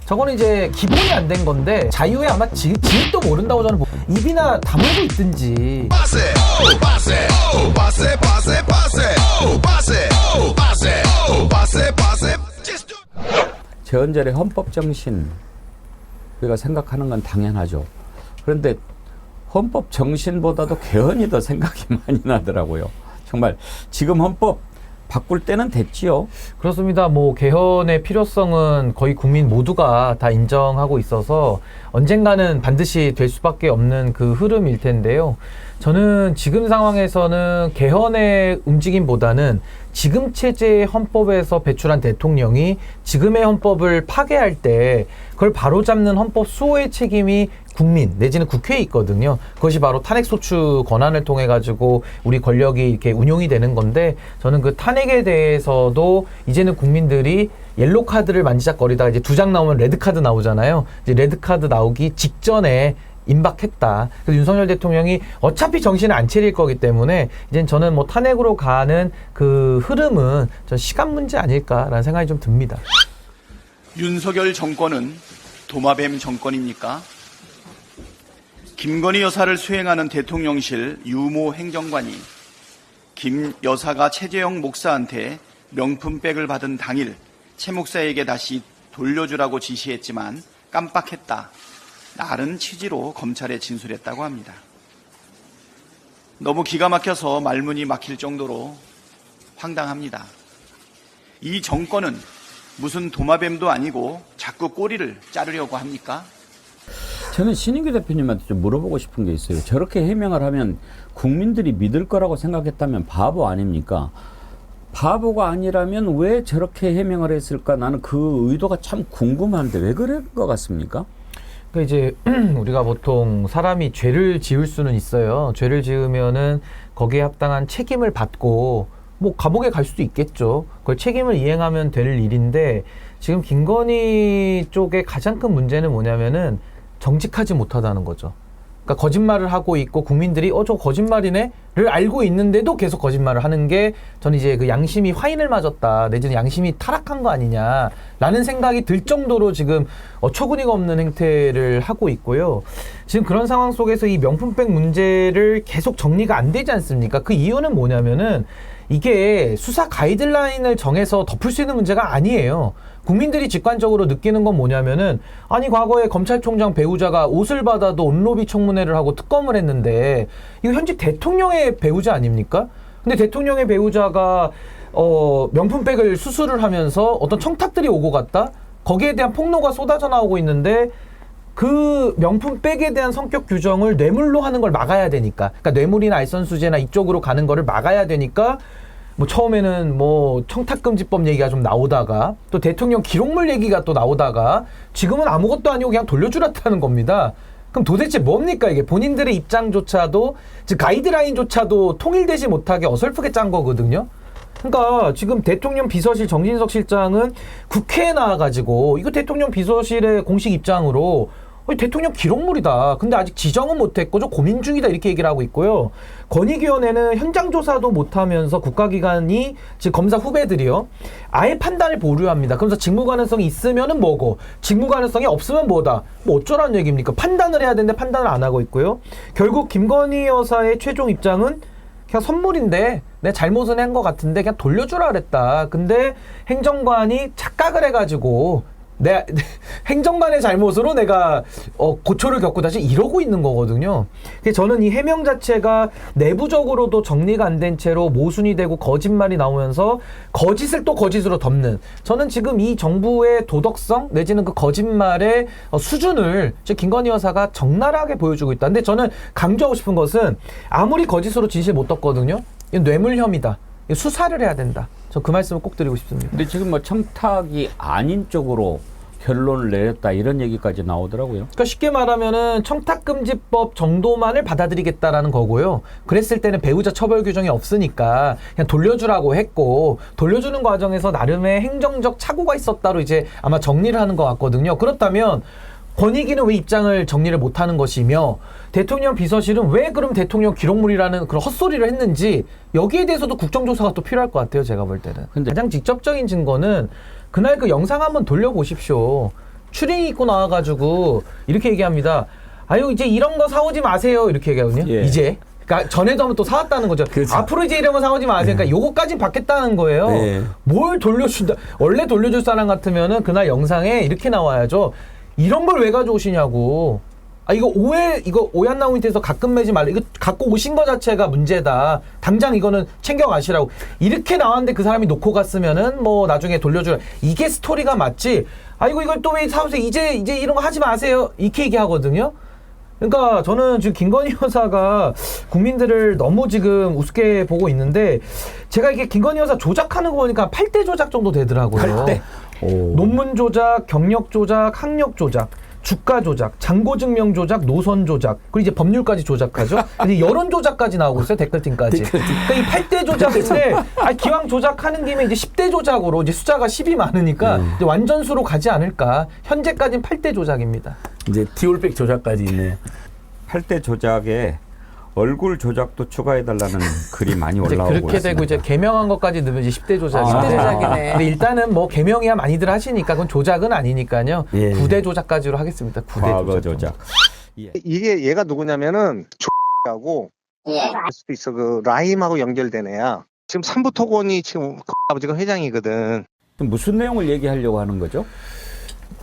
저거는 이제 기본이 안 된 건데 자유에 아마 지읒도 모른다고 저는 입이나 다물고 있든지. 제헌절의 헌법 정신 우리가 생각하는 건 당연하죠. 그런데 헌법 정신보다도 개헌이 더 생각이 많이 나더라고요. 정말 지금 헌법 바꿀 때는 됐지요. 그렇습니다. 뭐 개헌의 필요성은 거의 국민 모두가 다 인정하고 있어서 언젠가는 반드시 될 수밖에 없는 그 흐름일 텐데요. 저는 지금 상황에서는 개헌의 움직임보다는 지금 체제의 헌법에서 배출한 대통령이 지금의 헌법을 파괴할 때 그걸 바로잡는 헌법 수호의 책임이 국민 내지는 국회에 있거든요. 그것이 바로 탄핵소추 권한을 통해 가지고 우리 권력이 이렇게 운용이 되는 건데, 저는 그 탄핵에 대해서도 이제는 국민들이 옐로 카드를 만지작거리다가 이제 2장 나오면 레드 카드 나오잖아요. 이제 레드 카드 나오기 직전에 임박했다. 그래서 윤석열 대통령이 어차피 정신을 안 차릴 거기 때문에 이제 저는 뭐 탄핵으로 가는 그 흐름은 전 시간 문제 아닐까라는 생각이 좀 듭니다. 윤석열 정권은 도마뱀 정권입니까? 김건희 여사를 수행하는 대통령실 유모 행정관이 김 여사가 최재형 목사한테 명품백을 받은 당일 최 목사에게 다시 돌려주라고 지시했지만 깜빡했다. 라는 취지로 검찰에 진술했다고 합니다. 너무 기가 막혀서 말문이 막힐 정도로 황당합니다. 이 정권은 무슨 도마뱀도 아니고 자꾸 꼬리를 자르려고 합니까? 저는 신인규 대표님한테 좀 물어보고 싶은 게 있어요. 저렇게 해명을 하면 국민들이 믿을 거라고 생각했다면 바보 아닙니까? 바보가 아니라면 왜 저렇게 해명을 했을까? 나는 그 의도가 참 궁금한데 왜 그럴 것 같습니까? 그 이제 우리가 보통 사람이 죄를 지을 수는 있어요. 죄를 지으면은 거기에 합당한 책임을 받고 뭐 감옥에 갈 수도 있겠죠. 그걸 책임을 이행하면 될 일인데, 지금 김건희 쪽의 가장 큰 문제는 뭐냐면은 정직하지 못하다는 거죠. 그러니까 거짓말을 하고 있고 국민들이 저 거짓말이네를 알고 있는데도 계속 거짓말을 하는 게, 저는 이제 그 양심이 화인을 맞았다 내지는 양심이 타락한 거 아니냐라는 생각이 들 정도로 지금 어처구니가 없는 행태를 하고 있고요. 지금 그런 상황 속에서 이 명품백 문제를 계속 정리가 안 되지 않습니까? 그 이유는 뭐냐면은 이게 수사 가이드라인을 정해서 덮을 수 있는 문제가 아니에요. 국민들이 직관적으로 느끼는 건 뭐냐면은, 아니 과거에 검찰총장 배우자가 옷을 받아도 온로비 청문회를 하고 특검을 했는데 이거 현직 대통령의 배우자 아닙니까? 근데 대통령의 배우자가 명품백을 수수를 하면서 어떤 청탁들이 오고 갔다? 거기에 대한 폭로가 쏟아져 나오고 있는데, 그 명품백에 대한 성격 규정을 뇌물로 하는 걸 막아야 되니까, 그러니까 뇌물이나 알선수재나 이쪽으로 가는 거를 막아야 되니까 뭐 처음에는 뭐 청탁금지법 얘기가 좀 나오다가 또 대통령 기록물 얘기가 또 나오다가 지금은 아무것도 아니고 그냥 돌려주랬다는 겁니다. 그럼 도대체 뭡니까 이게? 본인들의 입장조차도, 즉 가이드라인조차도 통일되지 못하게 어설프게 짠 거거든요. 그러니까 지금 대통령 비서실 정진석 실장은 국회에 나와가지고 이거 대통령 비서실의 공식 입장으로 대통령 기록물이다. 근데 아직 지정은 못했고 좀 고민 중이다 이렇게 얘기를 하고 있고요. 권익위원회는 현장 조사도 못하면서 국가기관이 즉 검사 후배들이요 아예 판단을 보류합니다. 그러면서 직무 가능성이 있으면은 뭐고 직무 가능성이 없으면 뭐다. 뭐 어쩌라는 얘기입니까? 판단을 해야 되는데 판단을 안 하고 있고요. 결국 김건희 여사의 최종 입장은 그냥 선물인데 내 잘못은 한 것 같은데 그냥 돌려주라 그랬다. 근데 행정관이 착각을 해가지고 내 행정관의 잘못으로 내가 고초를 겪고 다시 이러고 있는 거거든요. 그래서 저는 이 해명 자체가 내부적으로도 정리가 안 된 채로 모순이 되고 거짓말이 나오면서 거짓을 또 거짓으로 덮는, 저는 지금 이 정부의 도덕성 내지는 그 거짓말의 수준을 김건희 여사가 적나라하게 보여주고 있다. 근데 저는 강조하고 싶은 것은 아무리 거짓으로 진실 못 덮거든요. 이건 뇌물 혐의다. 수사를 해야 된다. 저 그 말씀을 꼭 드리고 싶습니다. 근데 지금 뭐 청탁이 아닌 쪽으로 결론을 내렸다 이런 얘기까지 나오더라고요. 그러니까 쉽게 말하면은 청탁금지법 정도만을 받아들이겠다라는 거고요. 그랬을 때는 배우자 처벌 규정이 없으니까 그냥 돌려주라고 했고, 돌려주는 과정에서 나름의 행정적 착오가 있었다로 이제 아마 정리를 하는 것 같거든요. 그렇다면 권익위는 왜 입장을 정리를 못하는 것이며 대통령 비서실은 왜 그럼 대통령 기록물이라는 그런 헛소리를 했는지, 여기에 대해서도 국정조사가 또 필요할 것 같아요. 제가 볼 때는. 근데 가장 직접적인 증거는 그날 그 영상 한번 돌려보십시오. 추링 입고 나와가지고 이렇게 얘기합니다. 아유 이제 이런 거 사오지 마세요 이렇게 얘기하거든요. 예. 이제. 그러니까 전에도 한번 또 사왔다는 거죠. 그렇죠. 앞으로 이제 이런 거 사오지 마세요. 그러니까 요거까지 받겠다는 거예요. 네. 뭘 돌려준다. 원래 돌려줄 사람 같으면은 그날 영상에 이렇게 나와야죠. 이런 걸 왜 가져오시냐고. 아 이거 오해 안 나온 밑에서 가끔 매지 말라. 이거 갖고 오신 거 자체가 문제다. 당장 이거는 챙겨가시라고. 이렇게 나왔는데 그 사람이 놓고 갔으면은 뭐 나중에 돌려주라. 이게 스토리가 맞지. 아이고 이걸 또 왜 사오세요. 이제 이런 거 하지 마세요. 이렇게 얘기하거든요. 그러니까 저는 지금 김건희 여사가 국민들을 너무 지금 우습게 보고 있는데 제가 이게 김건희 여사 조작하는 거 보니까 8대 조작 정도 되더라고요. 8대. 논문 조작, 경력 조작, 학력 조작, 주가 조작, 잔고 증명 조작, 노선 조작, 그리고 이제 법률까지 조작하죠. 근데 여론 조작까지 나오고 있어요. 댓글팀까지. 그러니까 이 8대 조작인데 기왕 조작하는 김에 이제 10대 조작으로 이제 숫자가 10이 많으니까 이제 완전수로 가지 않을까. 현재까지는 8대 조작입니다. 이제 디올백 조작까지 있네요. 8대 조작에 얼굴 조작도 추가해달라는 글이 많이 이제 올라오고 그렇게 있습니다. 되고 이제 개명한 것까지 넣으면 이제 10대 조작. 10대 조작이네. 근데 일단은 뭐 개명이야 많이들 하시니까 그건 조작은 아니니까요. 예. 9대 조작까지로 하겠습니다. 9대 과거 조작. 조작. 이게 얘가 누구냐면은 하고 할 수도 있어. 그 라임하고 연결된 애야. 지금 삼부토건이 지금 그 아버지가 회장이거든. 무슨 내용을 얘기하려고 하는 거죠?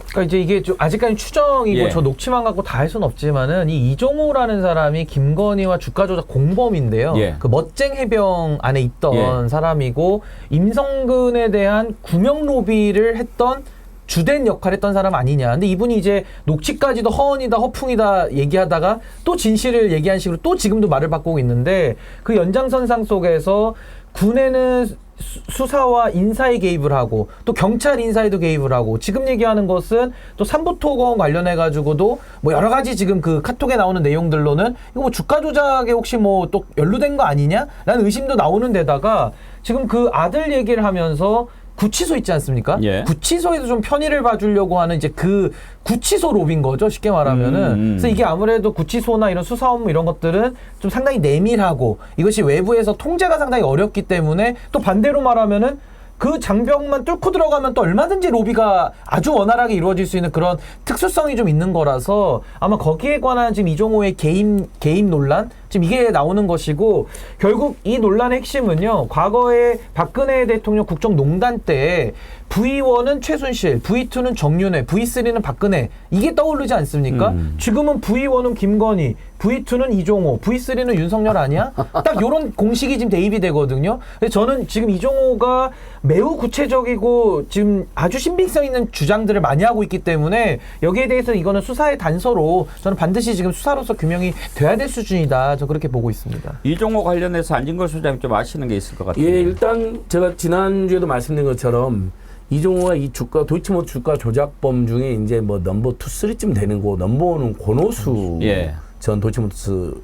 그러니까 이제 이게 좀 아직까지 추정이고 예. 저 녹취만 갖고 다 할 수는 없지만은 이 이종호라는 사람이 김건희와 주가 조작 공범인데요. 예. 그 멋쟁 해병 안에 있던 예. 사람이고 임성근에 대한 구명 로비를 했던 주된 역할을 했던 사람 아니냐. 근데 이분이 이제 녹취까지도 허언이다 허풍이다 얘기하다가 또 진실을 얘기한 식으로 또 지금도 말을 바꾸고 있는데 그 연장선상 속에서 군에는 수사와 인사에 개입을 하고 또 경찰 인사에도 개입을 하고 지금 얘기하는 것은 또 삼부토건 관련해 가지고도 뭐 여러 가지 지금 그 카톡에 나오는 내용들로는 이거 뭐 주가 조작에 혹시 뭐 또 연루된 거 아니냐라는 의심도 나오는 데다가 지금 그 아들 얘기를 하면서 구치소 있지 않습니까? 예. 구치소에서 좀 편의를 봐주려고 하는 이제 그 구치소 로비인 거죠, 쉽게 말하면은. 그래서 이게 아무래도 구치소나 이런 수사 업무 이런 것들은 좀 상당히 내밀하고 이것이 외부에서 통제가 상당히 어렵기 때문에 또 반대로 말하면은 그 장벽만 뚫고 들어가면 또 얼마든지 로비가 아주 원활하게 이루어질 수 있는 그런 특수성이 좀 있는 거라서 아마 거기에 관한 지금 이종호의 개입 논란 지금 이게 나오는 것이고 결국 이 논란의 핵심은요. 과거에 박근혜 대통령 국정농단 때 V1은 최순실, V2는 정윤회, V3는 박근혜 이게 떠오르지 않습니까? 지금은 V1은 김건희, V2는 이종호, V3는 윤석열 아니야? 딱 요런 공식이 지금 대입이 되거든요. 근데 저는 지금 이종호가 매우 구체적이고 지금 아주 신빙성 있는 주장들을 많이 하고 있기 때문에 여기에 대해서 이거는 수사의 단서로 저는 반드시 지금 수사로서 규명이 돼야 될 수준이다. 저 그렇게 보고 있습니다. 이종호 관련해서 안진걸 소장님 좀 아시는 게 있을 것 같아요. 예, 일단 제가 지난주에도 말씀드린 것처럼 이종호가 이 도이치모터 주가 조작범 중에 이제 뭐 넘버 2, 3쯤 되는 거 넘버 1은 권오수 예. 전 도이치모터스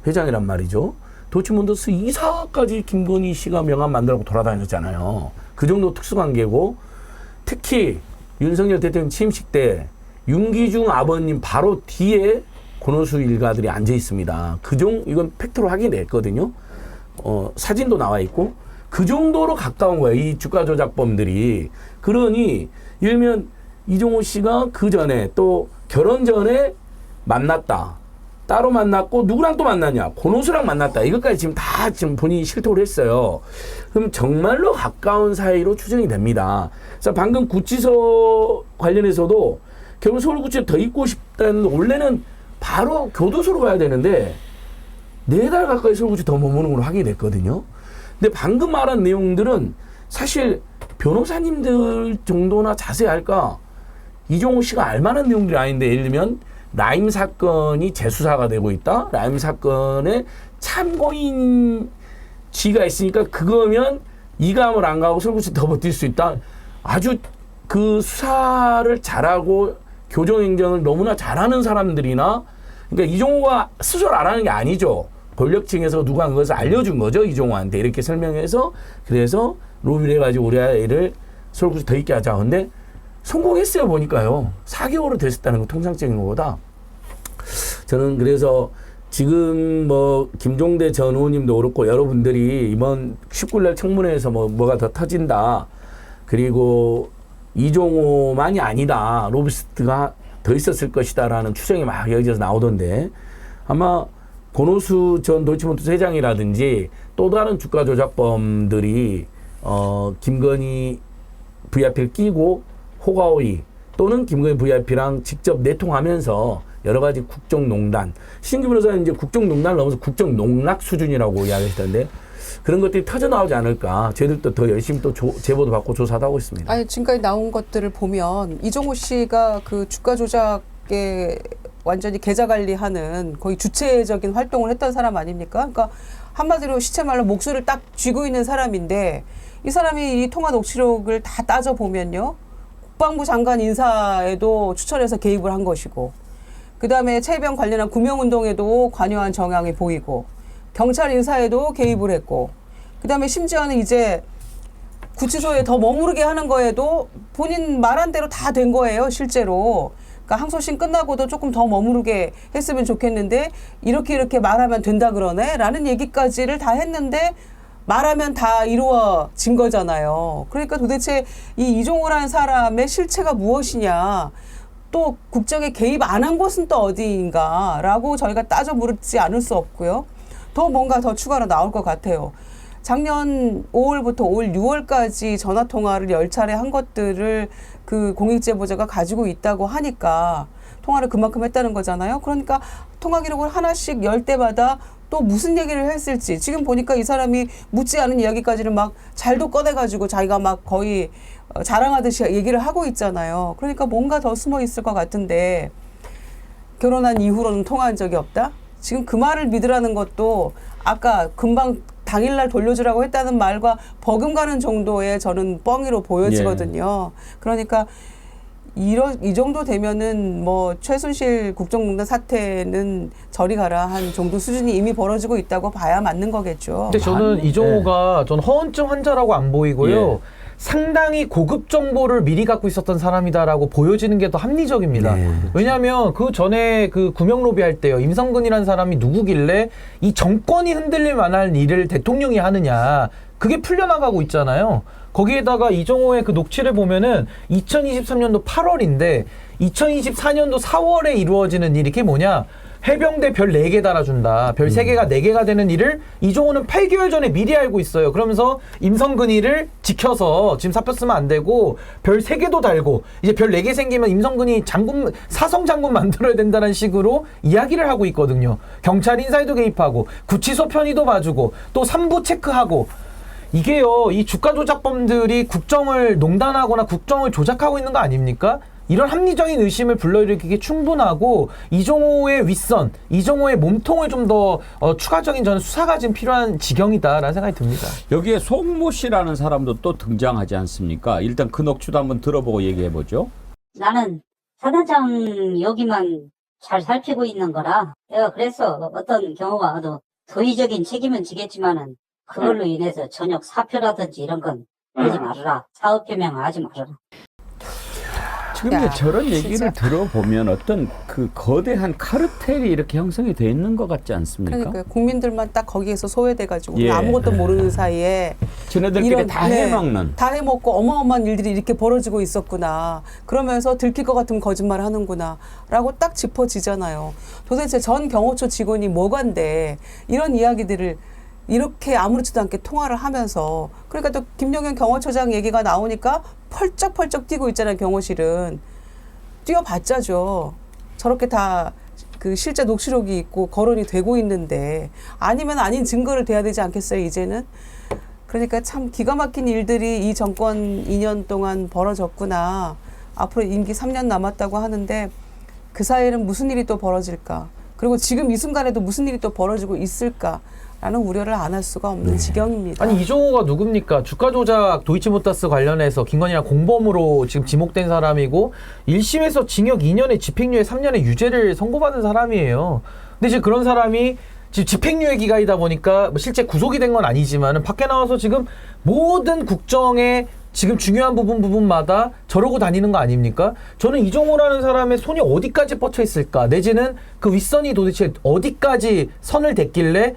회장이란 말이죠. 도이치모터스 이사까지 김건희 씨가 명함 만들고 돌아다녔잖아요. 그 정도 특수관계고 특히 윤석열 대통령 취임식 때 윤기중 아버님 바로 뒤에 권오수 일가들이 앉아 있습니다. 이건 팩트로 확인됐거든요. 사진도 나와 있고 그 정도로 가까운 거예요. 이 주가 조작범들이. 그러니 일면 이종호 씨가 그 전에 또 결혼 전에 만났다. 따로 만났고 누구랑 또 만났냐? 권오수랑 만났다. 이것까지 지금 다 지금 본인이 실토를 했어요. 그럼 정말로 가까운 사이로 추정이 됩니다. 그래서 방금 구치소 관련해서도 결국 서울구치소에 더 있고 싶다는 원래는 바로 교도소로 가야 되는데 4달 가까이 서울구치소에 더 머무는 걸로 확인이 됐거든요. 근데 방금 말한 내용들은 사실 변호사님들 정도나 자세히 할까? 이종호 씨가 알만한 내용들이 아닌데 예를 들면 라임 사건이 재수사가 되고 있다. 라임 사건에 참고인 쥐가 있으니까 그거면 이감을 안 가고 서울구치소에 더 버틸 수 있다. 아주 그 수사를 잘하고 교정행정을 너무나 잘하는 사람들이나 그러니까 이종호가 스스로 알아는 게 아니죠. 권력층에서 누가 그것을 알려준 거죠. 이종호한테 이렇게 설명해서 그래서 로비를 해가지고 우리 아이를 서울구치소에 더 있게 하자. 근데 성공했어요. 보니까요. 4개월을 됐었다는 거 통상적인 것보다. 저는 그래서 지금 뭐 김종대 전 의원님도 그렇고 여러분들이 이번 19일 날 청문회에서 뭐가 더 터진다. 그리고 이종호만이 아니다. 로비스트가 더 있었을 것이다라는 추정이 막 여기저기서 나오던데 아마 권오수 전 도이치모터스 회장이라든지 또 다른 주가 조작범들이 김건희 VIP를 끼고 호가오이 또는 김건희 VIP랑 직접 내통하면서 여러 가지 국정농단, 신규 변호사는 이제 국정농단을 넘어서 국정농락 수준이라고 이야기하시던데 그런 것들이 터져나오지 않을까. 저희들도 더 열심히 또 제보도 받고 조사도 하고 있습니다. 아니, 지금까지 나온 것들을 보면 이종호 씨가 그 주가 조작에 완전히 계좌 관리하는 거의 주체적인 활동을 했던 사람 아닙니까? 그러니까 한마디로 시체말로 목소리를 딱 쥐고 있는 사람인데 이 사람이 이 통화 녹취록을 다 따져보면요. 국방부 장관 인사에도 추천해서 개입을 한 것이고 그다음에 최혜병 관련한 구명운동에도 관여한 정황이 보이고 경찰 인사에도 개입을 했고 그다음에 심지어는 이제 구치소에 더 머무르게 하는 거에도 본인 말한 대로 다 된 거예요, 실제로. 그러니까 항소심 끝나고도 조금 더 머무르게 했으면 좋겠는데 이렇게 말하면 된다 그러네? 라는 얘기까지를 다 했는데 말하면 다 이루어진 거잖아요. 그러니까 도대체 이 이종호라는 사람의 실체가 무엇이냐, 또 국정에 개입 안 한 곳은 또 어디인가라고 저희가 따져 물지 않을 수 없고요. 더 뭔가 더 추가로 나올 것 같아요. 작년 5월부터 올 6월까지 전화통화를 10차례 한 것들을 그 공익제보자가 가지고 있다고 하니까 통화를 그만큼 했다는 거잖아요. 그러니까 통화 기록을 하나씩 열 때마다 또 무슨 얘기를 했을지 지금 보니까 이 사람이 묻지 않은 이야기까지는 막 잘도 꺼내가지고 자기가 막 거의 자랑하듯이 얘기를 하고 있잖아요. 그러니까 뭔가 더 숨어 있을 것 같은데 결혼한 이후로는 통화한 적이 없다? 지금 그 말을 믿으라는 것도 아까 금방 당일날 돌려주라고 했다는 말과 버금가는 정도의 저는 뻥이로 보여지거든요. 그러니까 이 정도 되면은 뭐 최순실 국정농단 사태는 저리 가라 한 정도 수준이 이미 벌어지고 있다고 봐야 맞는 거겠죠. 근데 저는 이종호가 전 허언증 환자라고 안 보이고요. 예. 상당히 고급 정보를 미리 갖고 있었던 사람이다라고 보여지는 게 더 합리적입니다. 네. 왜냐하면 그 전에 그 구명 로비 할 때요. 임성근이라는 사람이 누구길래 이 정권이 흔들릴 만한 일을 대통령이 하느냐. 그게 풀려나가고 있잖아요. 거기에다가 이종호의 그 녹취를 보면은 2023년도 8월인데 2024년도 4월에 이루어지는 일이 그게 뭐냐? 해병대 별 4개 달아준다. 별 3개가 4개가 되는 일을 이종호는 8개월 전에 미리 알고 있어요. 그러면서 임성근이를 지켜서 지금 사표 쓰면 안 되고 별 3개도 달고 이제 별 4개 생기면 임성근이 장군, 사성장군 만들어야 된다는 식으로 이야기를 하고 있거든요. 경찰 인사에도 개입하고 구치소 편의도 봐주고 또 3부 체크하고 이게요. 이 주가 조작범들이 국정을 농단하거나 국정을 조작하고 있는 거 아닙니까? 이런 합리적인 의심을 불러일으키기 충분하고 이종호의 윗선, 이종호의 몸통을 좀 더 추가적인 저는 수사가 지금 필요한 지경이다라는 생각이 듭니다. 여기에 송모 씨라는 사람도 또 등장하지 않습니까? 일단 그 녹취도 한번 들어보고 얘기해보죠. 나는 사단장 여기만 잘 살피고 있는 거라 내가 그래서 어떤 경우가 와도 도의적인 책임은 지겠지만은 그걸로 인해서 저녁 사표라든지 이런 건 하지 말아라. 사업 표명하지 말아라. 지금 야, 이제 저런 얘기를 진짜. 들어보면 어떤 그 거대한 카르텔이 이렇게 형성이 돼 있는 것 같지 않습니까? 그러니까 국민들만 딱 거기에서 소외돼가지고 예. 아무것도 모르는 사이에 쟤네들끼리 다 해먹는. 다 해먹고 어마어마한 일들이 이렇게 벌어지고 있었구나. 그러면서 들킬 것 같으면 거짓말 하는구나. 라고 딱 짚어지잖아요. 도대체 전 경호처 직원이 뭐간데 이런 이야기들을 이렇게 아무렇지도 않게 통화를 하면서 그러니까 또 김용현 경호처장 얘기가 나오니까 펄쩍펄쩍 뛰고 있잖아요. 경호실은. 뛰어봤자죠. 저렇게 다 그 실제 녹취록이 있고 거론이 되고 있는데 아니면 아닌 증거를 대야 되지 않겠어요. 이제는. 그러니까 참 기가 막힌 일들이 이 정권 2년 동안 벌어졌구나. 앞으로 임기 3년 남았다고 하는데 그 사이에는 무슨 일이 또 벌어질까. 그리고 지금 이 순간에도 무슨 일이 또 벌어지고 있을까. 라는 우려를 안 할 수가 없는 지경입니다. 아니 이종호가 누굽니까? 주가 조작 도이치모터스 관련해서 김건희랑 공범으로 지금 지목된 사람이고 1심에서 징역 2년에 집행유예 3년의 유죄를 선고받은 사람이에요. 근데 지금 그런 사람이 지금 집행유예 기간이다 보니까 뭐 실제 구속이 된 건 아니지만은 밖에 나와서 지금 모든 국정의 지금 중요한 부분마다 저러고 다니는 거 아닙니까? 저는 이종호라는 사람의 손이 어디까지 뻗쳐 있을까? 내지는 그 윗선이 도대체 어디까지 선을 댔길래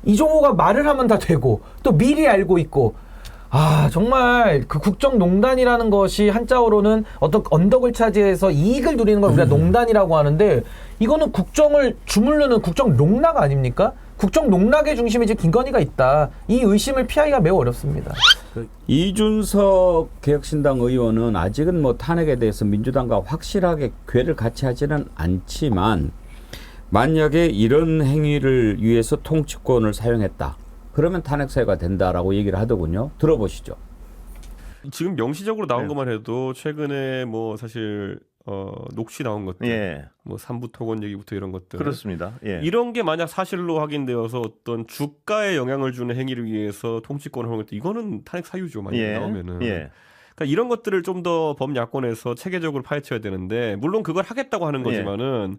이종호가 말을 하면 다 되고 또 미리 알고 있고 정말 그 국정농단이라는 것이 한자어로는 어떤 언덕을 차지해서 이익을 누리는 걸 우리가 농단이라고 하는데 이거는 국정을 주물르는 국정농락 아닙니까? 국정농락의 중심에 지금 김건희가 있다. 이 의심을 피하기가 매우 어렵습니다. 이준석 개혁신당 의원은 아직은 뭐 탄핵에 대해서 민주당과 확실하게 궤를 같이 하지는 않지만 만약에 이런 행위를 위해서 통치권을 사용했다. 그러면 탄핵 사유가 된다라고 얘기를 하더군요. 들어보시죠. 지금 명시적으로 나온 것만 해도 최근에 뭐 사실 녹취 나온 것들, 예. 뭐 삼부 토건 얘기부터 이런 것들, 그렇습니다. 예. 이런 게 만약 사실로 확인되어서 어떤 주가에 영향을 주는 행위를 위해서 통치권을 활용했다, 이거는 탄핵 사유죠. 만약 예. 나오면은. 예. 그러니까 이런 것들을 좀 더 범야권에서 체계적으로 파헤쳐야 되는데, 물론 그걸 하겠다고 하는 거지만은.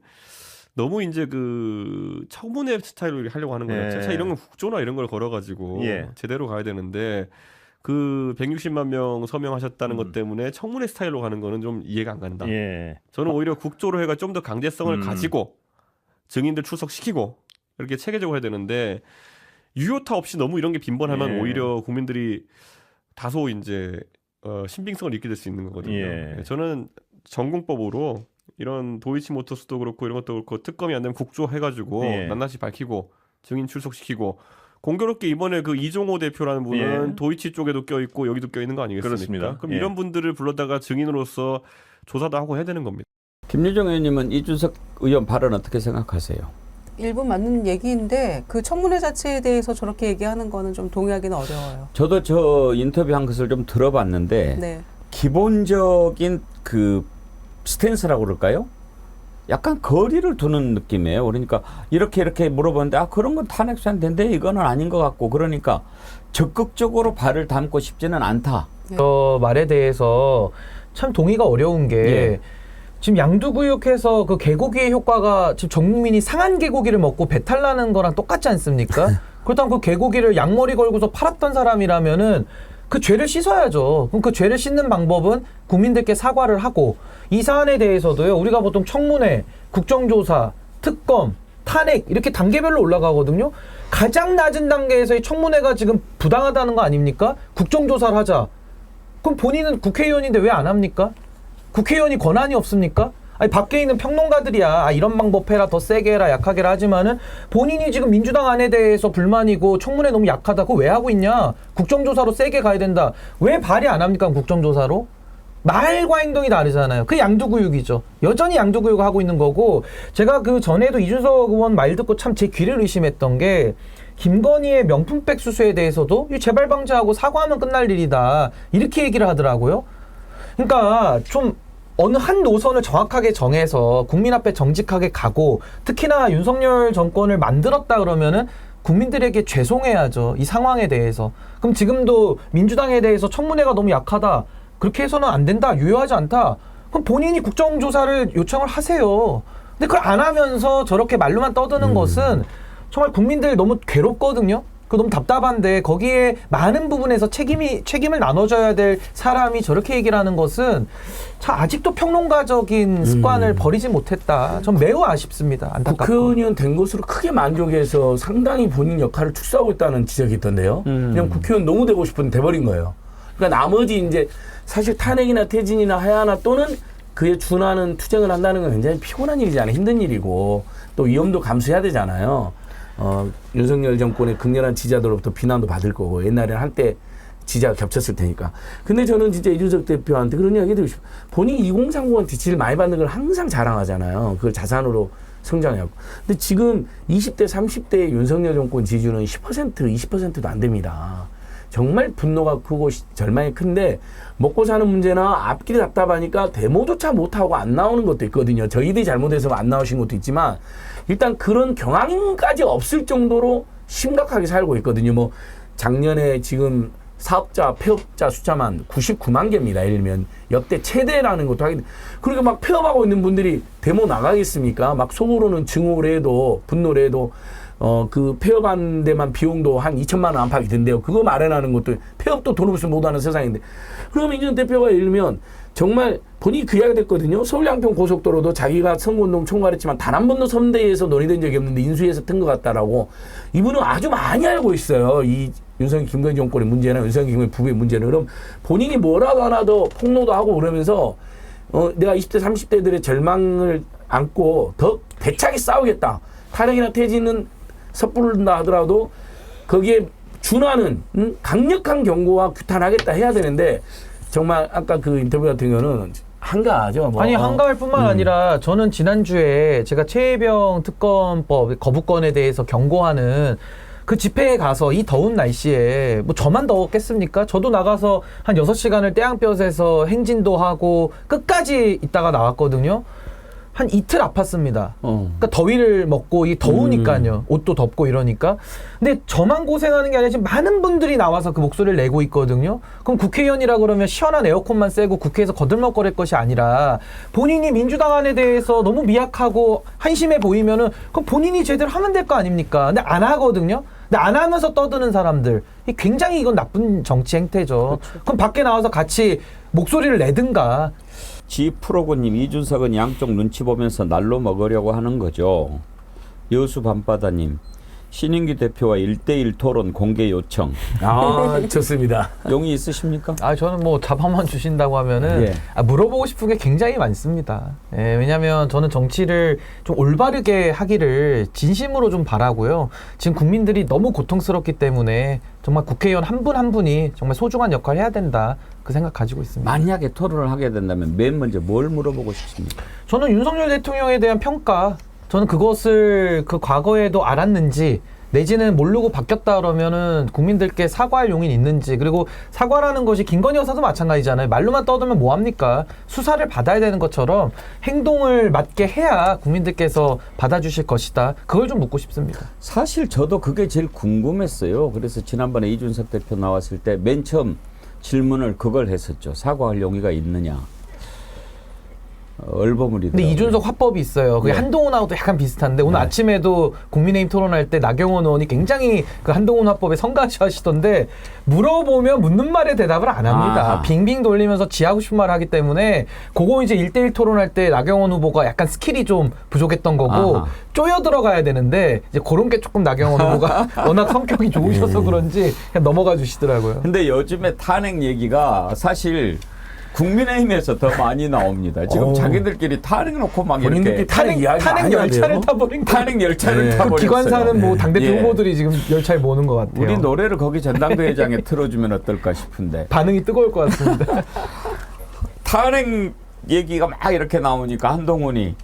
너무 이제 그 청문회 스타일로 하려고 하는 거예요. 자, 이런 건 국조나 이런 걸 걸어가지고 제대로 가야 되는데 그 160만 명 서명하셨다는 것 때문에 청문회 스타일로 가는 거는 좀 이해가 안 간다. 저는 오히려 국조로 해가 좀 더 강제성을 가지고 증인들 출석시키고 이렇게 체계적으로 해야 되는데 유효타 없이 너무 이런 게 빈번하면 오히려 국민들이 다소 이제 신빙성을 잃게 될 수 있는 거거든요. 저는 전공법으로 이런 도이치모터스도 그렇고 이런 것도 그렇고 특검이 안 되면 국조해가지고 낱낱이 밝히고 증인 출석시키고 공교롭게 이번에 그 이종호 대표라는 분은 도이치 쪽에도 껴있고 여기도 껴있는 거 아니겠습니까? 그렇습니다. 그럼 이런 분들을 불러다가 증인으로서 조사도 하고 해야 되는 겁니다. 김유정 의원님은 이준석 의원 발언 어떻게 생각하세요? 일부 맞는 얘기인데 그 청문회 자체에 대해서 저렇게 얘기하는 거는 좀 동의하기는 어려워요. 저도 저 인터뷰한 것을 좀 들어봤는데 네. 기본적인 그 스탠스라고 그럴까요? 약간 거리를 두는 느낌이에요. 그러니까 이렇게 물어보는데 그런 건 탄핵 사안인데 이거는 아닌 것 같고 그러니까 적극적으로 발을 담고 싶지는 않다. 저 말에 대해서 참 동의가 어려운 게 지금 양두구육해서 그 개고기의 효과가 지금 전 국민이 상한 개고기를 먹고 배탈 나는 거랑 똑같지 않습니까? 그렇다면 그 개고기를 양머리 걸고서 팔았던 사람이라면은 그 죄를 씻어야죠. 그럼 그 죄를 씻는 방법은 국민들께 사과를 하고 이 사안에 대해서도요. 우리가 보통 청문회, 국정조사, 특검, 탄핵 이렇게 단계별로 올라가거든요. 가장 낮은 단계에서의 청문회가 지금 부당하다는 거 아닙니까? 국정조사를 하자. 그럼 본인은 국회의원인데 왜 안 합니까? 국회의원이 권한이 없습니까? 아니 밖에 있는 평론가들이야 이런 방법 해라 더 세게 해라 약하게 해라 하지만은 본인이 지금 민주당 안에 대해서 불만이고 청문회 너무 약하다 그거 왜 하고 있냐 국정조사로 세게 가야 된다 왜 발의 안 합니까 국정조사로 말과 행동이 다르잖아요. 그 양두구육이죠. 여전히 양두구육 하고 있는 거고 제가 그 전에도 이준석 의원 말 듣고 참 제 귀를 의심했던 게 김건희의 명품백 수수에 대해서도 재발 방지하고 사과하면 끝날 일이다 이렇게 얘기를 하더라고요. 그러니까 좀 어느 한 노선을 정확하게 정해서 국민 앞에 정직하게 가고 특히나 윤석열 정권을 만들었다 그러면은 국민들에게 죄송해야죠. 이 상황에 대해서. 그럼 지금도 민주당에 대해서 청문회가 너무 약하다. 그렇게 해서는 안 된다. 유효하지 않다. 그럼 본인이 국정조사를 요청을 하세요. 근데 그걸 안 하면서 저렇게 말로만 떠드는 것은 정말 국민들 너무 괴롭거든요. 그 너무 답답한데 거기에 많은 부분에서 책임을 나눠줘야 될 사람이 저렇게 얘기를 하는 것은 참 아직도 평론가적인 습관을 버리지 못했다. 전 매우 아쉽습니다. 안타깝고. 국회의원 된 것으로 크게 만족해서 상당히 본인 역할을 축소하고 있다는 지적이 있던데요. 그냥 국회의원 너무 되고 싶은데 돼버린 거예요. 그러니까 나머지 이제 사실 탄핵이나 퇴진이나 하야나 또는 그에 준하는 투쟁을 한다는 건 굉장히 피곤한 일이잖아요. 힘든 일이고 또 위험도 감수해야 되잖아요. 윤석열 정권의 극렬한 지지자들로부터 비난도 받을 거고 옛날에는 한때 지지자가 겹쳤을 테니까. 근데 저는 진짜 이준석 대표한테 그런 이야기 드리고 싶어요. 본인이 2030한테 지지를 많이 받는 걸 항상 자랑하잖아요. 그걸 자산으로 성장하고. 근데 지금 20대, 30대의 윤석열 정권 지지율은 10%, 20%도 안 됩니다. 정말 분노가 크고 절망이 큰데 먹고 사는 문제나 앞길이 답답하니까 데모조차 못하고 안 나오는 것도 있거든요. 저희들이 잘못해서 안 나오신 것도 있지만 일단 그런 경향까지 없을 정도로 심각하게 살고 있거든요. 뭐 작년에 지금 사업자, 폐업자 숫자만 99만 개입니다. 예를 들면 역대 최대라는 것도 하긴 그러니까 막 폐업하고 있는 분들이 데모 나가겠습니까? 막 속으로는 증오를 해도 분노를 해도 그 폐업한 데만 비용도 한 2천만 원 안팎이 된대요. 그거 마련하는 것도 폐업도 돈 없이 못하는 세상인데. 그러면 이전 대표가 예를 들면 정말 본인이 그 이야기가 됐거든요. 서울 양평 고속도로도 자기가 선거운동 총괄했지만 단 한 번도 선대위에서 논의된 적이 없는데 인수위에서 튼 것 같다라고. 이분은 아주 많이 알고 있어요. 이 윤석열 김건희 정권의 문제나 윤석열 김건희 부부의 문제는. 그럼 본인이 뭐라도 하나도 폭로도 하고 그러면서 내가 20대 30대들의 절망을 안고 더 대차게 싸우겠다. 탄핵이나 퇴진은 섣부른다 하더라도 거기에 준하는 강력한 경고와 규탄하겠다 해야 되는데 정말 아까 그 인터뷰 같은 경우는 한가하죠. 뭐. 아니 한가할 뿐만 아니라 저는 지난주에 제가 최혜병 특검법 거부권에 대해서 경고하는 그 집회에 가서 이 더운 날씨에 뭐 저만 더웠겠습니까? 저도 나가서 한 6시간을 태양볕에서 행진도 하고 끝까지 있다가 나왔거든요. 한 이틀 아팠습니다. 그러니까 더위를 먹고 이 더우니까요. 옷도 덥고 이러니까. 근데 저만 고생하는 게 아니라 지금 많은 분들이 나와서 그 목소리를 내고 있거든요. 그럼 국회의원이라 그러면 시원한 에어컨만 쐬고 국회에서 거들먹거릴 것이 아니라 본인이 민주당 안에 대해서 너무 미약하고 한심해 보이면은 그럼 본인이 제대로 하면 될 거 아닙니까? 근데 안 하거든요. 근데 안 하면서 떠드는 사람들, 굉장히 이건 나쁜 정치 행태죠. 그렇죠. 그럼 밖에 나와서 같이 목소리를 내든가. 지프로고님, 이준석은 양쪽 눈치 보면서 날로 먹으려고 하는 거죠. 여수 밤바다님, 신인기 대표와 1대1 토론 공개 요청. 아, 좋습니다. 용이 있으십니까? 저는 뭐 잡아만 주신다고 하면은 예. 물어보고 싶은 게 굉장히 많습니다. 예, 왜냐하면 저는 정치를 좀 올바르게 하기를 진심으로 좀 바라고요. 지금 국민들이 너무 고통스럽기 때문에 정말 국회의원 한 분 한 분이 정말 소중한 역할을 해야 된다. 그 생각 가지고 있습니다. 만약에 토론을 하게 된다면 맨 먼저 뭘 물어보고 싶습니까? 저는 윤석열 대통령에 대한 평가, 저는 그것을 그 과거에도 알았는지 내지는 모르고 바뀌었다 그러면은 국민들께 사과할 용인 있는지, 그리고 사과라는 것이 김건희 여사도 마찬가지잖아요. 말로만 떠들면 뭐합니까? 수사를 받아야 되는 것처럼 행동을 맞게 해야 국민들께서 받아주실 것이다. 그걸 좀 묻고 싶습니다. 사실 저도 그게 제일 궁금했어요. 그래서 지난번에 이준석 대표 나왔을 때 맨 처음 질문을 그걸 했었죠. 사과할 용의가 있느냐. 얼버무리더라고요. 근데 이준석 화법이 있어요. 그게 네. 한동훈하고도 약간 비슷한데 오늘 네. 아침에도 국민의힘 토론할 때 나경원 의원이 굉장히 그 한동훈 화법에 성가시하시던데 물어보면 묻는 말에 대답을 안 합니다. 아하. 빙빙 돌리면서 지하고 싶은 말을 하기 때문에 그거 이제 1대1 토론할 때 나경원 후보가 약간 스킬이 좀 부족했던 거고 아하. 쪼여 들어가야 되는데 이제 그런 게 조금 나경원 후보가 워낙 성격이 좋으셔서 그런지 그냥 넘어가 주시더라고요. 근데 요즘에 탄핵 얘기가 사실 국민의힘에서 더 많이 나옵니다. 지금 자기들끼리 탄핵 놓고 막 본인들끼리 이렇게 탄핵 이야기 탄핵 많이 열차를 하네요. 타버린 거. 탄핵 열차를 네. 타버렸어요. 그 기관사는 뭐 당대표 예. 후보들이 지금 열차에 모는 것 같아요. 우리 노래를 거기 전당대회장에 틀어주면 어떨까 싶은데. 반응이 뜨거울 것 같습니다. 탄핵 얘기가 막 이렇게 나오니까 한동훈이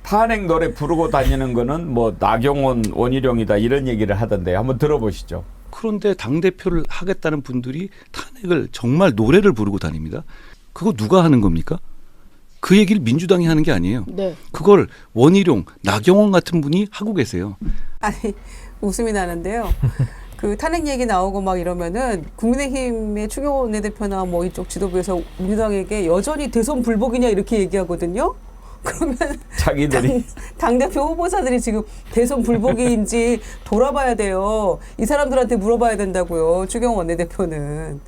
탄핵 노래 부르고 다니는 거는 뭐 나경원, 원희룡이다 이런 얘기를 하던데 한번 들어보시죠. 그런데 당대표를 하겠다는 분들이 탄핵을 정말 노래를 부르고 다닙니다. 그거 누가 하는 겁니까? 그 얘기를 민주당이 하는 게 아니에요. 네. 그걸 원희룡, 나경원 같은 분이 하고 계세요. 아니 웃음이 나는데요. 그 탄핵 얘기 나오고 막 이러면은 국민의힘의 추경호 원내대표나 뭐 이쪽 지도부에서 민주당에게 여전히 대선 불복이냐 이렇게 얘기하거든요. 그러면 자기들이 당대표 후보자들이 지금 대선 불복인지 돌아봐야 돼요. 이 사람들한테 물어봐야 된다고요. 추경호 원내대표는.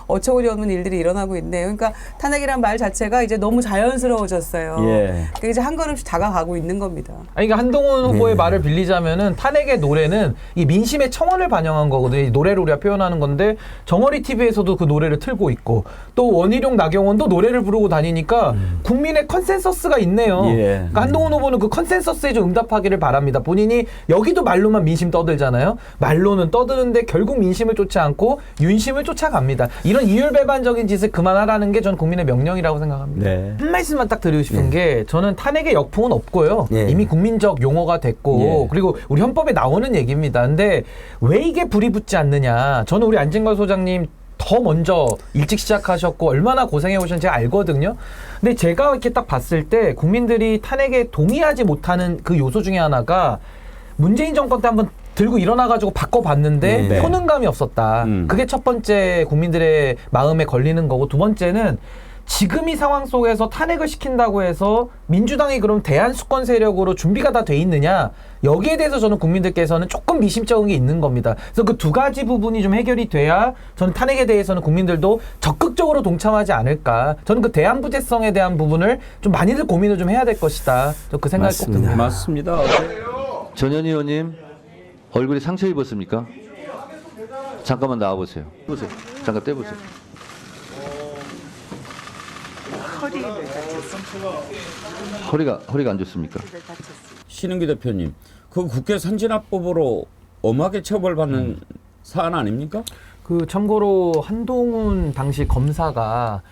어처구니 없는 일들이 일어나고 있네요. 그러니까 탄핵이란 말 자체가 이제 너무 자연스러워졌어요. 예. 그러니까 이제 한 걸음씩 다가가고 있는 겁니다. 아니, 그러니까 한동훈 후보의 말을 빌리자면은 탄핵의 노래는 이 민심의 청원을 반영한 거거든요. 이 노래를 우리가 표현하는 건데 정어리 TV에서도 그 노래를 틀고 있고 또 원희룡, 나경원도 노래를 부르고 다니니까 국민의 컨센서스가 있네요. 예. 그러니까 한동훈 후보는 그 컨센서스에 좀 응답하기를 바랍니다. 본인이 여기도 말로만 민심 떠들잖아요. 말로는 떠드는데 결국 민심을 쫓지 않고 윤심을 쫓아갑니다. 이런 이율배반적인 짓을 그만하라는 게 저는 국민의 명령이라고 생각합니다. 네. 한 말씀만 딱 드리고 싶은 게 저는 탄핵의 역풍은 없고요. 이미 국민적 용어가 됐고 그리고 우리 헌법에 나오는 얘기입니다. 근데 왜 이게 불이 붙지 않느냐. 저는 우리 안진걸 소장님 더 먼저 일찍 시작하셨고 얼마나 고생해 오셨는지 제가 알거든요. 근데 제가 이렇게 딱 봤을 때 국민들이 탄핵에 동의하지 못하는 그 요소 중에 하나가 문재인 정권 때 한번 들고 일어나가지고 바꿔봤는데 효능감이 없었다. 그게 첫 번째 국민들의 마음에 걸리는 거고 두 번째는 지금 이 상황 속에서 탄핵을 시킨다고 해서 민주당이 그럼 대한수권 세력으로 준비가 다 돼 있느냐? 여기에 대해서 저는 국민들께서는 조금 미심쩍은 게 있는 겁니다. 그래서 그 두 가지 부분이 좀 해결이 돼야 저는 탄핵에 대해서는 국민들도 적극적으로 동참하지 않을까. 저는 그 대안부재성에 대한 부분을 좀 많이들 고민을 좀 해야 될 것이다. 저 그 생각이 꼭 듭니다. 맞습니다. 전현 의원님 얼굴에 상처 입었습니까? 잠깐만 나와보세요. 보세요. 잠깐 떼보세요. 허리가 안 좋습니까? 신은기 대표님, 그 국회 선진화법으로 엄하게 처벌받는 사안 아닙니까? 그 참고로 한동훈 당시 검사가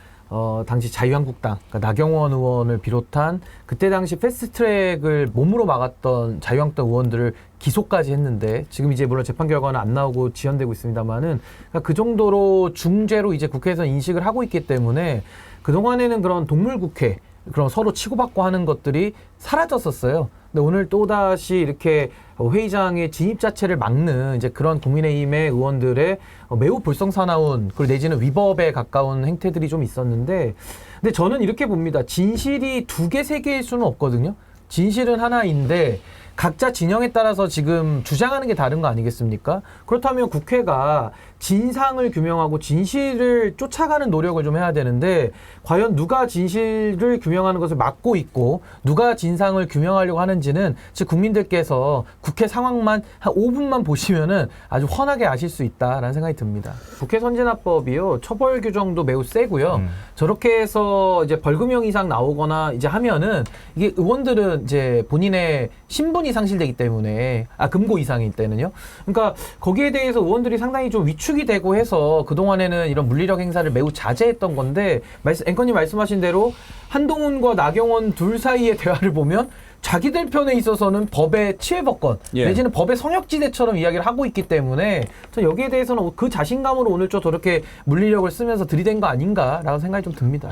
당시 자유한국당, 그러니까 나경원 의원을 비롯한 그때 당시 패스트트랙을 몸으로 막았던 자유한국당 의원들을 기소까지 했는데 지금 이제 물론 재판 결과는 안 나오고 지연되고 있습니다만은 그러니까 그 정도로 중죄로 이제 국회에서 인식을 하고 있기 때문에 그동안에는 그런 동물국회 그런 서로 치고받고 하는 것들이 사라졌었어요. 근데 오늘 또다시 이렇게 회의장의 진입 자체를 막는 이제 그런 국민의힘의 의원들의 매우 불성사나운 그리고 내지는 위법에 가까운 행태들이 좀 있었는데 근데 저는 이렇게 봅니다. 진실이 2개, 3개일 수는 없거든요. 진실은 하나인데 각자 진영에 따라서 지금 주장하는 게 다른 거 아니겠습니까? 그렇다면 국회가 진상을 규명하고 진실을 쫓아가는 노력을 좀 해야 되는데 과연 누가 진실을 규명하는 것을 막고 있고 누가 진상을 규명하려고 하는지는 지금 국민들께서 국회 상황만 한 5분만 보시면은 아주 훤하게 아실 수 있다라는 생각이 듭니다. 국회 선진화법이요. 처벌 규정도 매우 세고요. 저렇게 해서 이제 벌금형 이상 나오거나 이제 하면은 이게 의원들은 이제 본인의 신분이 상실되기 때문에 금고 이상일 때는요. 그러니까 거기에 대해서 의원들이 상당히 좀 위축이 되고 해서 그동안에는 이런 물리력 행사를 매우 자제했던 건데 앵커님 말씀하신 대로 한동훈과 나경원 둘 사이의 대화를 보면 자기들 편에 있어서는 법의 치외법권 내지는 법의 성역지대처럼 이야기를 하고 있기 때문에 저는 여기에 대해서는 그 자신감으로 오늘 좀 저렇게 물리력을 쓰면서 들이댄 거 아닌가라는 생각이 좀 듭니다.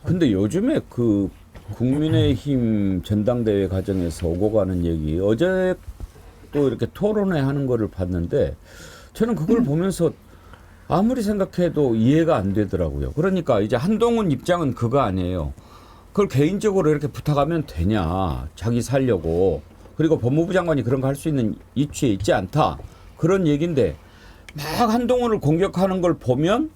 근데 요즘에 그 국민의힘 전당대회 과정에서 오고 가는 얘기 어제 또 이렇게 토론회 하는 거를 봤는데 저는 그걸 보면서 아무리 생각해도 이해가 안 되더라고요. 그러니까 이제 한동훈 입장은 그거 아니에요. 그걸 개인적으로 이렇게 부탁하면 되냐. 자기 살려고. 그리고 법무부 장관이 그런 거 할 수 있는 이치에 있지 않다. 그런 얘기인데 막 한동훈을 공격하는 걸 보면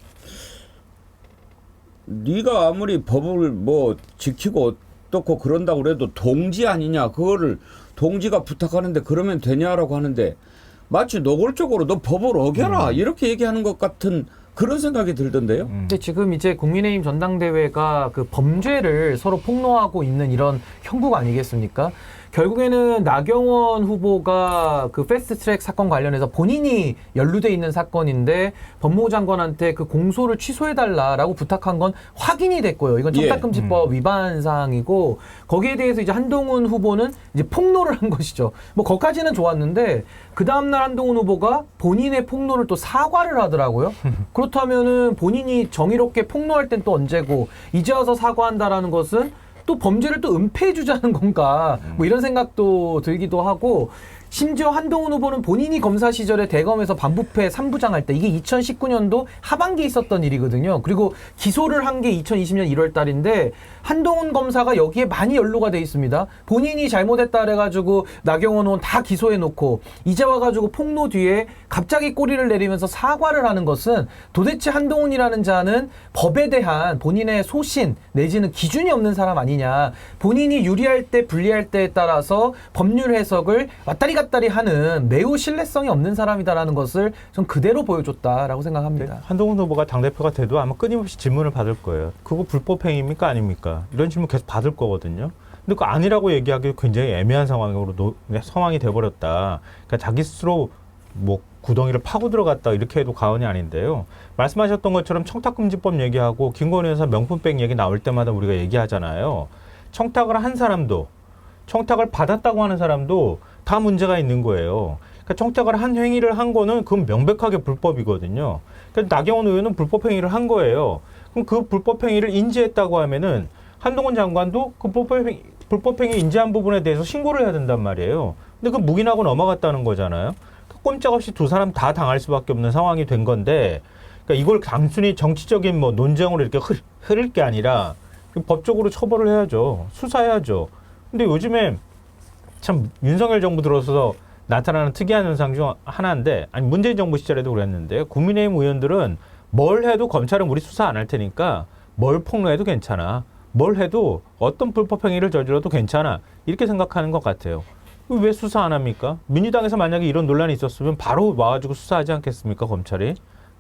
네가 아무리 법을 뭐 지키고 어떻고 그런다고 그래도 동지 아니냐. 그거를 동지가 부탁하는데 그러면 되냐라고 하는데 마치 노골적으로 너 법을 어겨라 이렇게 얘기하는 것 같은 그런 생각이 들던데요. 근데 지금 이제 국민의힘 전당대회가 그 범죄를 서로 폭로하고 있는 이런 형국 아니겠습니까? 결국에는 나경원 후보가 그 패스트트랙 사건 관련해서 본인이 연루돼 있는 사건인데 법무부 장관한테 그 공소를 취소해달라라고 부탁한 건 확인이 됐고요. 이건 청탁금지법 위반 사항이고 거기에 대해서 이제 한동훈 후보는 이제 폭로를 한 것이죠. 뭐 거기까지는 좋았는데 그 다음날 한동훈 후보가 본인의 폭로를 또 사과를 하더라고요. 그렇다면은 본인이 정의롭게 폭로할 땐 또 언제고 이제 와서 사과한다라는 것은 또 범죄를 또 은폐해주자는 건가 뭐 이런 생각도 들기도 하고 심지어 한동훈 후보는 본인이 검사 시절에 대검에서 반부패 3부장 할 때 이게 2019년도 하반기에 있었던 일이거든요. 그리고 기소를 한 게 2020년 1월 달인데 한동훈 검사가 여기에 많이 연루가 돼 있습니다. 본인이 잘못했다 그래가지고 나경원 의원 다 기소해놓고 이제 와가지고 폭로 뒤에 갑자기 꼬리를 내리면서 사과를 하는 것은 도대체 한동훈이라는 자는 법에 대한 본인의 소신 내지는 기준이 없는 사람 아니냐. 본인이 유리할 때 불리할 때에 따라서 법률 해석을 왔다리 갔다리 하는 매우 신뢰성이 없는 사람이다라는 것을 좀 그대로 보여줬다라고 생각합니다. 한동훈 후보가 당대표가 돼도 아마 끊임없이 질문을 받을 거예요. 그거 불법행위입니까 아닙니까? 이런 질문 계속 받을 거거든요. 근데 그 아니라고 얘기하기 굉장히 애매한 상황이 돼버렸다. 그러니까 자기 스스로 뭐 구덩이를 파고 들어갔다 이렇게 해도 과언이 아닌데요. 말씀하셨던 것처럼 청탁금지법 얘기하고 김건희 여사 명품백 얘기 나올 때마다 우리가 얘기하잖아요. 청탁을 한 사람도 청탁을 받았다고 하는 사람도 다 문제가 있는 거예요. 그러니까 청탁을 한 행위를 한 거는 그건 명백하게 불법이거든요. 그러니까 나경원 의원은 불법 행위를 한 거예요. 그럼 그 불법 행위를 인지했다고 하면은 한동훈 장관도 그 불법 행위 인지한 부분에 대해서 신고를 해야 된단 말이에요. 근데 그 묵인하고 넘어갔다는 거잖아요. 꼼짝없이 두 사람 다 당할 수밖에 없는 상황이 된 건데 그러니까 이걸 단순히 정치적인 뭐 논쟁으로 이렇게 흐를 게 아니라 법적으로 처벌을 해야죠. 수사해야죠. 근데 요즘에 참 윤석열 정부 들어서서 나타나는 특이한 현상 중 하나인데, 아니 문재인 정부 시절에도 그랬는데, 국민의힘 의원들은 뭘 해도 검찰은 우리 수사 안 할 테니까 뭘 폭로해도 괜찮아, 뭘 해도 어떤 불법 행위를 저질러도 괜찮아, 이렇게 생각하는 것 같아요. 왜 수사 안 합니까? 민주당에서 만약에 이런 논란이 있었으면 바로 와가지고 수사하지 않겠습니까, 검찰이?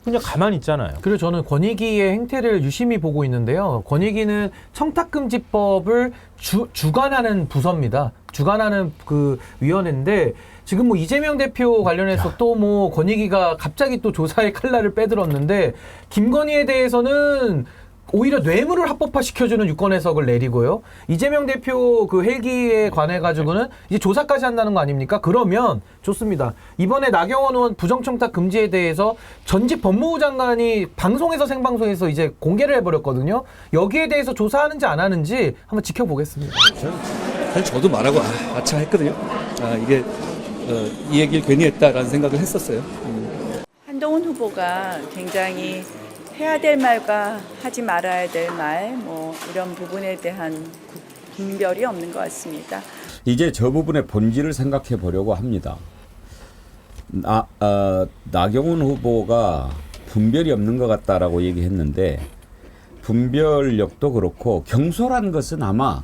그냥 가만히 있잖아요. 그리고 저는 권익위의 행태를 유심히 보고 있는데요. 권익위는 청탁금지법을 주관하는 부서입니다. 주관하는 그 위원회인데, 지금 뭐 이재명 대표 관련해서 또 뭐 권익위가 갑자기 또 조사의 칼날을 빼들었는데, 김건희에 대해서는 오히려 뇌물을 합법화시켜주는 유권 해석을 내리고요. 이재명 대표 그 헬기에 관해 가지고는 이제 조사까지 한다는 거 아닙니까? 그러면 좋습니다. 이번에 나경원 의원 부정청탁 금지에 대해서 전직 법무부 장관이 방송에서 생방송에서 이제 공개를 해버렸거든요. 여기에 대해서 조사하는지 안 하는지 한번 지켜보겠습니다. 사실 저도 말하고 아차 했거든요. 이게 이 얘기를 괜히 했다라는 생각을 했었어요. 한동훈 후보가 굉장히 해야 될 말과 하지 말아야 될 말, 뭐 이런 부분에 대한 분별이 없는 것 같습니다. 이제 저 부분의 본질을 생각해 보려고 합니다. 나경원 후보가 분별이 없는 것 같다라고 얘기했는데, 분별력도 그렇고 경솔한 것은 아마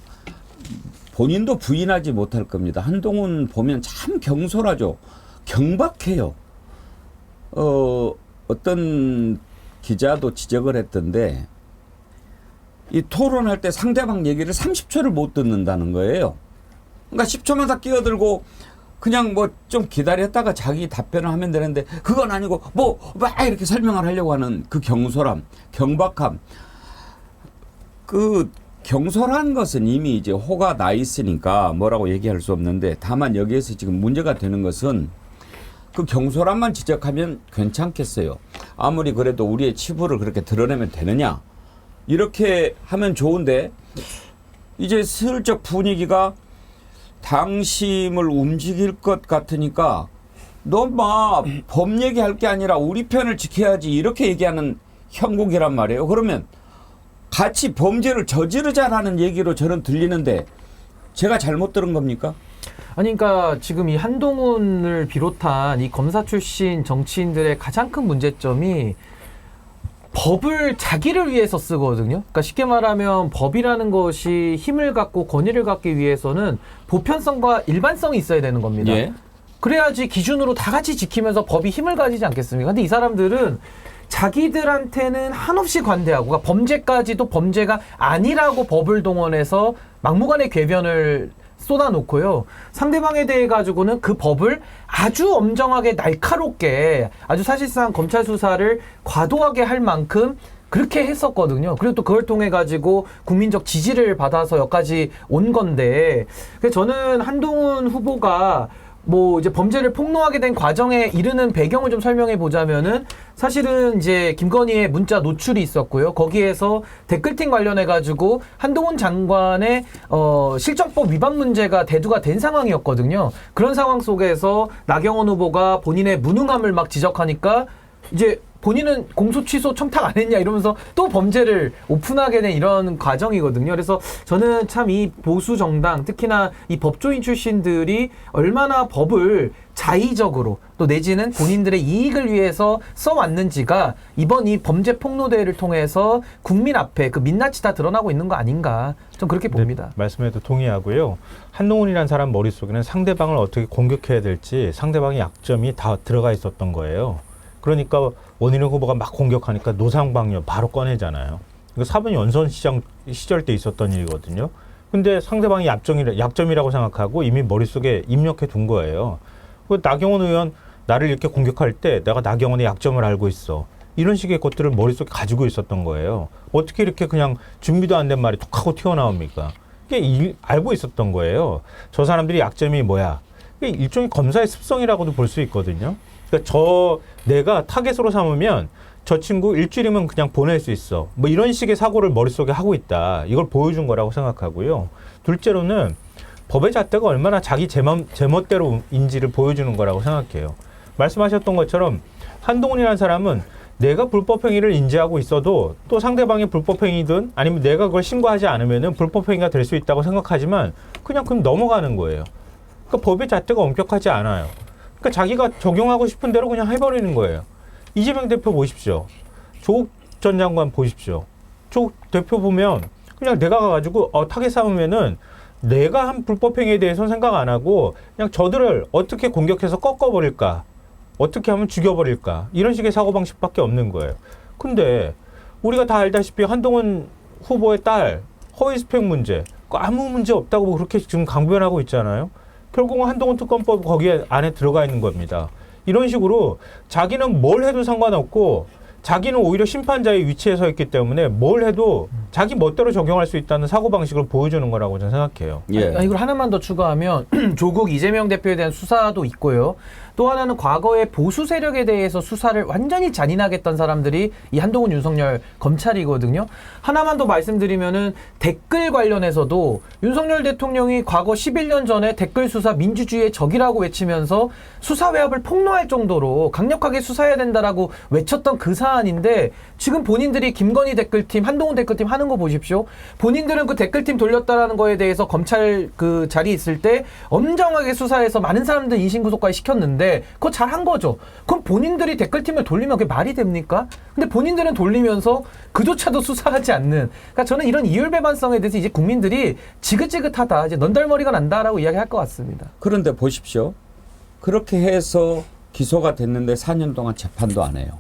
본인도 부인하지 못할 겁니다. 한동훈 보면 참 경솔하죠. 경박해요. 어떤 기자도 지적을 했던데, 이 토론할 때 상대방 얘기를 30초를 못 듣는다는 거예요. 그러니까 10초마다 끼어들고 그냥 뭐 좀 기다렸다가 자기 답변을 하면 되는데, 그건 아니고 막 이렇게 설명을 하려고 하는 그 경솔함, 경박함. 그 경솔한 것은 이미 이제 호가 나 있으니까 뭐라고 얘기할 수 없는데, 다만 여기에서 지금 문제가 되는 것은 그 경솔함만 지적하면 괜찮겠어요. 아무리 그래도 우리의 치부를 그렇게 드러내면 되느냐, 이렇게 하면 좋은데, 이제 슬쩍 분위기가 당심을 움직일 것 같으니까 너 막 법 얘기할 게 아니라 우리 편을 지켜야지, 이렇게 얘기하는 형국이란 말이에요. 그러면 같이 범죄를 저지르자라는 얘기로 저는 들리는데, 제가 잘못 들은 겁니까? 아니, 그러니까 지금 이 한동훈을 비롯한 이 검사 출신 정치인들의 가장 큰 문제점이 법을 자기를 위해서 쓰거든요. 그러니까 쉽게 말하면 법이라는 것이 힘을 갖고 권위를 갖기 위해서는 보편성과 일반성이 있어야 되는 겁니다. 예. 그래야지 기준으로 다 같이 지키면서 법이 힘을 가지지 않겠습니까? 근데 이 사람들은 자기들한테는 한없이 관대하고, 그러니까 범죄까지도 범죄가 아니라고 법을 동원해서 막무가내 궤변을 쏟아놓고요. 상대방에 대해 가지고는 그 법을 아주 엄정하게 날카롭게, 아주 사실상 검찰 수사를 과도하게 할 만큼 그렇게 했었거든요. 그리고 또 그걸 통해 가지고 국민적 지지를 받아서 여기까지 온 건데, 그래서 저는 한동훈 후보가 뭐 이제 범죄를 폭로하게 된 과정에 이르는 배경을 좀 설명해 보자면은, 사실은 이제 김건희의 문자 노출이 있었고요. 거기에서 댓글팅 관련해 가지고 한동훈 장관의 실정법 위반 문제가 대두가 된 상황이었거든요. 그런 상황 속에서 나경원 후보가 본인의 무능함을 막 지적하니까, 이제 본인은 공소 취소 청탁 안 했냐 이러면서 또 범죄를 오픈하게 된 이런 과정이거든요. 그래서 저는 참 이 보수 정당, 특히나 이 법조인 출신들이 얼마나 법을 자의적으로, 또 내지는 본인들의 이익을 위해서 써왔는지가 이번 이 범죄 폭로대회를 통해서 국민 앞에 그 민낯이 다 드러나고 있는 거 아닌가, 좀 그렇게 봅니다. 네, 말씀에도 동의하고요. 한동훈이라는 사람 머릿속에는 상대방을 어떻게 공격해야 될지, 상대방의 약점이 다 들어가 있었던 거예요. 그러니까 원희룡 후보가 막 공격하니까 노상방뇨 바로 꺼내잖아요. 이거 사법 연선 시절 때 있었던 일이거든요. 근데 상대방이 약점이라고 생각하고 이미 머릿속에 입력해 둔 거예요. 나경원 의원 나를 이렇게 공격할 때 내가 나경원의 약점을 알고 있어, 이런 식의 것들을 머릿속에 가지고 있었던 거예요. 어떻게 이렇게 그냥 준비도 안 된 말이 툭 하고 튀어나옵니까? 이게 알고 있었던 거예요. 저 사람들이 약점이 뭐야. 이게 일종의 검사의 습성이라고도 볼 수 있거든요. 그러니까 내가 타겟으로 삼으면 저 친구 일주일이면 그냥 보낼 수 있어, 뭐 이런 식의 사고를 머릿속에 하고 있다, 이걸 보여준 거라고 생각하고요. 둘째로는 법의 잣대가 얼마나 자기 제멋대로인지를 보여주는 거라고 생각해요. 말씀하셨던 것처럼 한동훈이라는 사람은 내가 불법행위를 인지하고 있어도 또 상대방이 불법행위든 아니면 내가 그걸 신고하지 않으면은 불법행위가 될 수 있다고 생각하지만 그냥 넘어가는 거예요. 그러니까 법의 잣대가 엄격하지 않아요. 그러니까 자기가 적용하고 싶은 대로 그냥 해버리는 거예요. 이재명 대표 보십시오. 조국 전 장관 보십시오. 조국 대표 보면 그냥 내가 가가지고 타겟 삼으면은 내가 한 불법행위에 대해서는 생각 안 하고 그냥 저들을 어떻게 공격해서 꺾어버릴까, 어떻게 하면 죽여버릴까, 이런 식의 사고방식밖에 없는 거예요. 근데 우리가 다 알다시피 한동훈 후보의 딸 허위 스펙 문제, 아무 문제 없다고 그렇게 지금 강변하고 있잖아요. 결국은 한동훈 특검법 거기에 안에 들어가 있는 겁니다. 이런 식으로 자기는 뭘 해도 상관없고 자기는 오히려 심판자의 위치에 서 있기 때문에 뭘 해도 자기 멋대로 적용할 수 있다는 사고방식을 보여주는 거라고 저는 생각해요. 예. 이걸 하나만 더 추가하면 조국 이재명 대표에 대한 수사도 있고요. 또 하나는 과거의 보수 세력에 대해서 수사를 완전히 잔인하게 했던 사람들이 이 한동훈, 윤석열 검찰이거든요. 하나만 더 말씀드리면은 댓글 관련해서도 윤석열 대통령이 과거 11년 전에 댓글 수사 민주주의의 적이라고 외치면서 수사 외압을 폭로할 정도로 강력하게 수사해야 된다라고 외쳤던 그 사안인데 지금 본인들이 김건희 댓글팀, 한동훈 댓글팀 하는 거 보십시오. 본인들은 그 댓글팀 돌렸다라는 거에 대해서 검찰 그 자리에 있을 때 엄정하게 수사해서 많은 사람들 인신구속까지 시켰는데 그거 잘한 거죠. 그럼 본인들이 댓글팀을 돌리면 그게 말이 됩니까? 근데 본인들은 돌리면서 그조차도 수사하지 않는. 그러니까 저는 이런 이율배반성에 대해서 이제 국민들이 지긋지긋하다, 이제 넌덜머리가 난다라고 이야기할 것 같습니다. 그런데 보십시오. 그렇게 해서 기소가 됐는데 4년 동안 재판도 안 해요.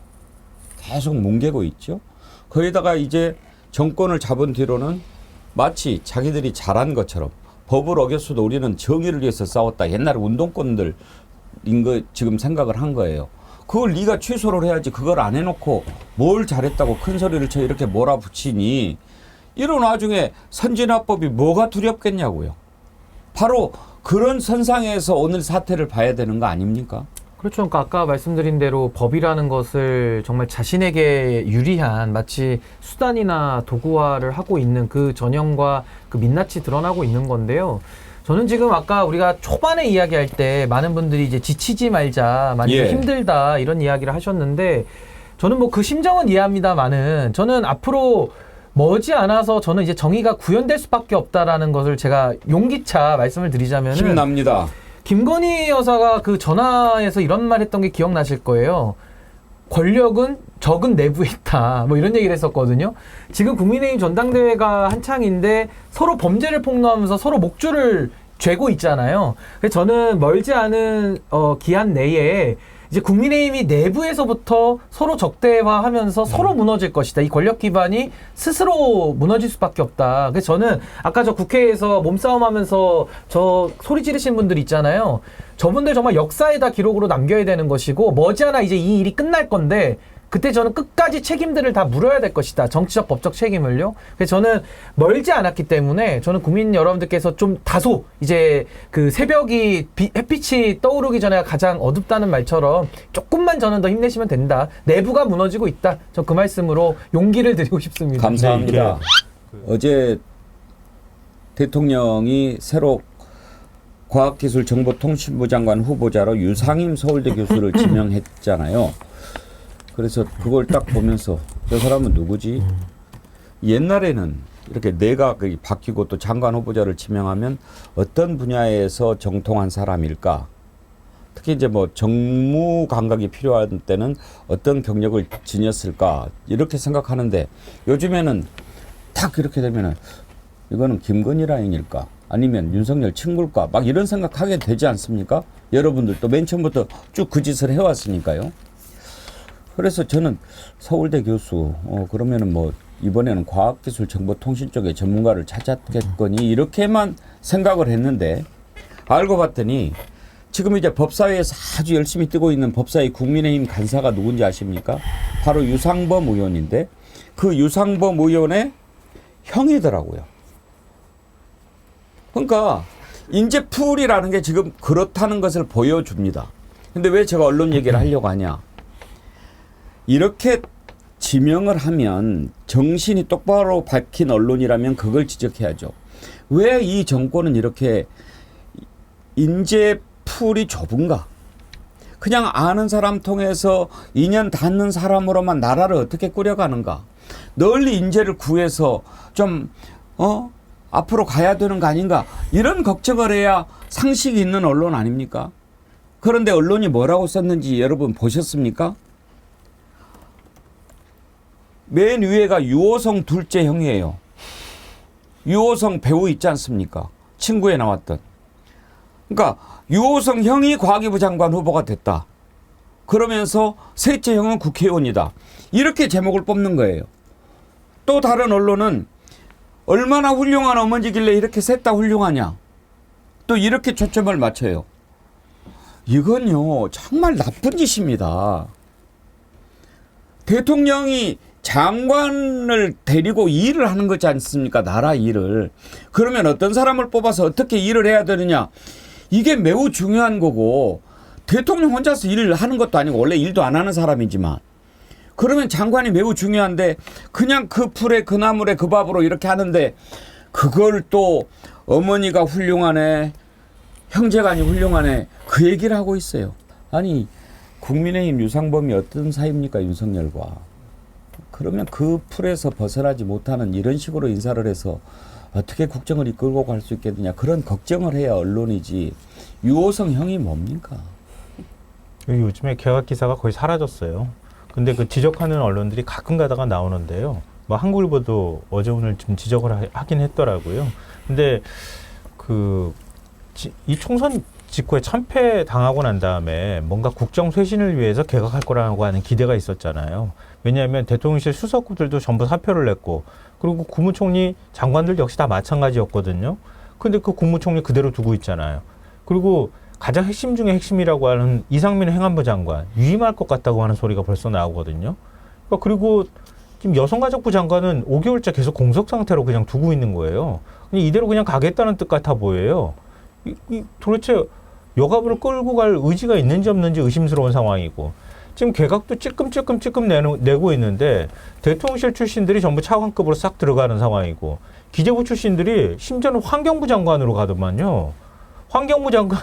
계속 뭉개고 있죠. 거기다가 이제 정권을 잡은 뒤로는 마치 자기들이 잘한 것처럼 법을 어겼어도 우리는 정의를 위해서 싸웠다. 옛날에 운동권들인 거 지금 생각을 한 거예요. 그걸 네가 취소를 해야지. 그걸 안 해놓고 뭘 잘했다고 큰 소리를 쳐 이렇게 몰아붙이니 이런 와중에 선진화법이 뭐가 두렵겠냐고요. 바로 그런 선상에서 오늘 사태를 봐야 되는 거 아닙니까? 그렇죠. 그러니까 아까 말씀드린 대로 법이라는 것을 정말 자신에게 유리한 마치 수단이나 도구화를 하고 있는 그 전형과 그 민낯이 드러나고 있는 건데요. 저는 지금 아까 우리가 초반에 이야기할 때 많은 분들이 이제 지치지 말자, 많이 힘들다 이런 이야기를 하셨는데 저는 뭐 그 심정은 이해합니다만은 저는 앞으로 머지않아서 저는 이제 정의가 구현될 수밖에 없다라는 것을 제가 용기차 말씀을 드리자면은 힘납니다. 김건희 여사가 그 전화에서 이런 말 했던 게 기억나실 거예요. 권력은 적은 내부에 있다. 뭐 이런 얘기를 했었거든요. 지금 국민의힘 전당대회가 한창인데 서로 범죄를 폭로하면서 서로 목줄을 죄고 있잖아요. 그래서 저는 멀지 않은 기한 내에 이제 국민의힘이 내부에서부터 서로 적대화하면서 서로 무너질 것이다. 이 권력 기반이 스스로 무너질 수밖에 없다. 그래서 저는 아까 저 국회에서 몸싸움하면서 저 소리 지르신 분들 있잖아요. 저분들 정말 역사에다 기록으로 남겨야 되는 것이고 머지않아 이제 이 일이 끝날 건데 그때 저는 끝까지 책임들을 다 물어야 될 것이다. 정치적, 법적 책임을요. 그래서 저는 멀지 않았기 때문에 저는 국민 여러분들께서 좀 다소 이제 그 새벽이 햇빛이 떠오르기 전에 가장 어둡다는 말처럼 조금만 저는 더 힘내시면 된다. 내부가 무너지고 있다. 저 그 말씀으로 용기를 드리고 싶습니다. 감사합니다. 어제 대통령이 새로 과학기술정보통신부 장관 후보자로 유상임 서울대 교수를 지명했잖아요. 그래서 그걸 딱 보면서 저 사람은 누구지? 옛날에는 이렇게 내각이 바뀌고 또 장관 후보자를 지명하면 어떤 분야에서 정통한 사람일까? 특히 이제 뭐 정무 감각이 필요한 때는 어떤 경력을 지녔을까? 이렇게 생각하는데 요즘에는 딱 이렇게 되면은 이거는 김건희 라인일까? 아니면 윤석열 친구일까? 막 이런 생각하게 되지 않습니까? 여러분들도 맨 처음부터 쭉 그 짓을 해왔으니까요. 그래서 저는 서울대 교수, 그러면은 뭐 이번에는 과학기술정보통신 쪽의 전문가를 찾았겠거니 이렇게만 생각을 했는데 알고 봤더니 지금 이제 법사위에서 아주 열심히 뜨고 있는 법사위 국민의힘 간사가 누군지 아십니까? 바로 유상범 의원인데 그 유상범 의원의 형이더라고요. 그러니까 인재풀이라는 게 지금 그렇다는 것을 보여줍니다. 근데 왜 제가 언론 얘기를 하려고 하냐? 이렇게 지명을 하면 정신이 똑바로 박힌 언론이라면 그걸 지적해야죠. 왜 이 정권은 이렇게 인재풀이 좁은가? 그냥 아는 사람 통해서 인연 닿는 사람으로만 나라를 어떻게 꾸려가는가. 널리 인재를 구해서 좀 앞으로 가야 되는 거 아닌가. 이런 걱정을 해야 상식이 있는 언론 아닙니까? 그런데 언론이 뭐라고 썼는지 여러분 보셨습니까? 맨 위에가 유호성 둘째 형이에요. 유호성 배우 있지 않습니까? 친구에 나왔던. 그러니까 유호성 형이 과기부 장관 후보가 됐다. 그러면서 셋째 형은 국회의원이다. 이렇게 제목을 뽑는 거예요. 또 다른 언론은 얼마나 훌륭한 어머니길래 이렇게 셋 다 훌륭하냐. 또 이렇게 초점을 맞춰요. 이건요 정말 나쁜 짓입니다. 대통령이 장관을 데리고 일을 하는 거지 않습니까? 나라 일을. 그러면 어떤 사람을 뽑아서 어떻게 일을 해야 되느냐. 이게 매우 중요한 거고 대통령 혼자서 일을 하는 것도 아니고 원래 일도 안 하는 사람이지만 그러면 장관이 매우 중요한데 그냥 그 풀에 그 나물에 그 밥으로 이렇게 하는데 그걸 또 어머니가 훌륭하네 형제간이 훌륭하네 그 얘기를 하고 있어요. 아니 국민의힘 유상범이 어떤 사이입니까 윤석열과. 그러면 그 풀에서 벗어나지 못하는 이런 식으로 인사를 해서 어떻게 국정을 이끌고 갈 수 있겠느냐. 그런 걱정을 해야 언론이지. 유호성 형이 뭡니까? 요즘에 개각 기사가 거의 사라졌어요. 근데 그 지적하는 언론들이 가끔 가다가 나오는데요. 뭐 한국일보도 어제 오늘 좀 지적을 하긴 했더라고요. 근데 이 총선 직후에 참패 당하고 난 다음에 뭔가 국정 쇄신을 위해서 개각할 거라고 하는 기대가 있었잖아요. 왜냐하면 대통령실 수석들도 전부 사표를 냈고 그리고 국무총리 장관들 역시 다 마찬가지였거든요. 근데 그 국무총리 그대로 두고 있잖아요. 그리고 가장 핵심 중에 핵심이라고 하는 이상민 행안부 장관 위임할 것 같다고 하는 소리가 벌써 나오거든요. 그리고 지금 여성가족부 장관은 5개월째 계속 공석 상태로 그냥 두고 있는 거예요. 이대로 그냥 가겠다는 뜻 같아 보여요. 도대체 여가부를 끌고 갈 의지가 있는지 없는지 의심스러운 상황이고 지금 개각도 찔끔찔끔 내고 있는데 대통령실 출신들이 전부 차관급으로 싹 들어가는 상황이고 기재부 출신들이 심지어는 환경부 장관으로 가더만요. 환경부 장관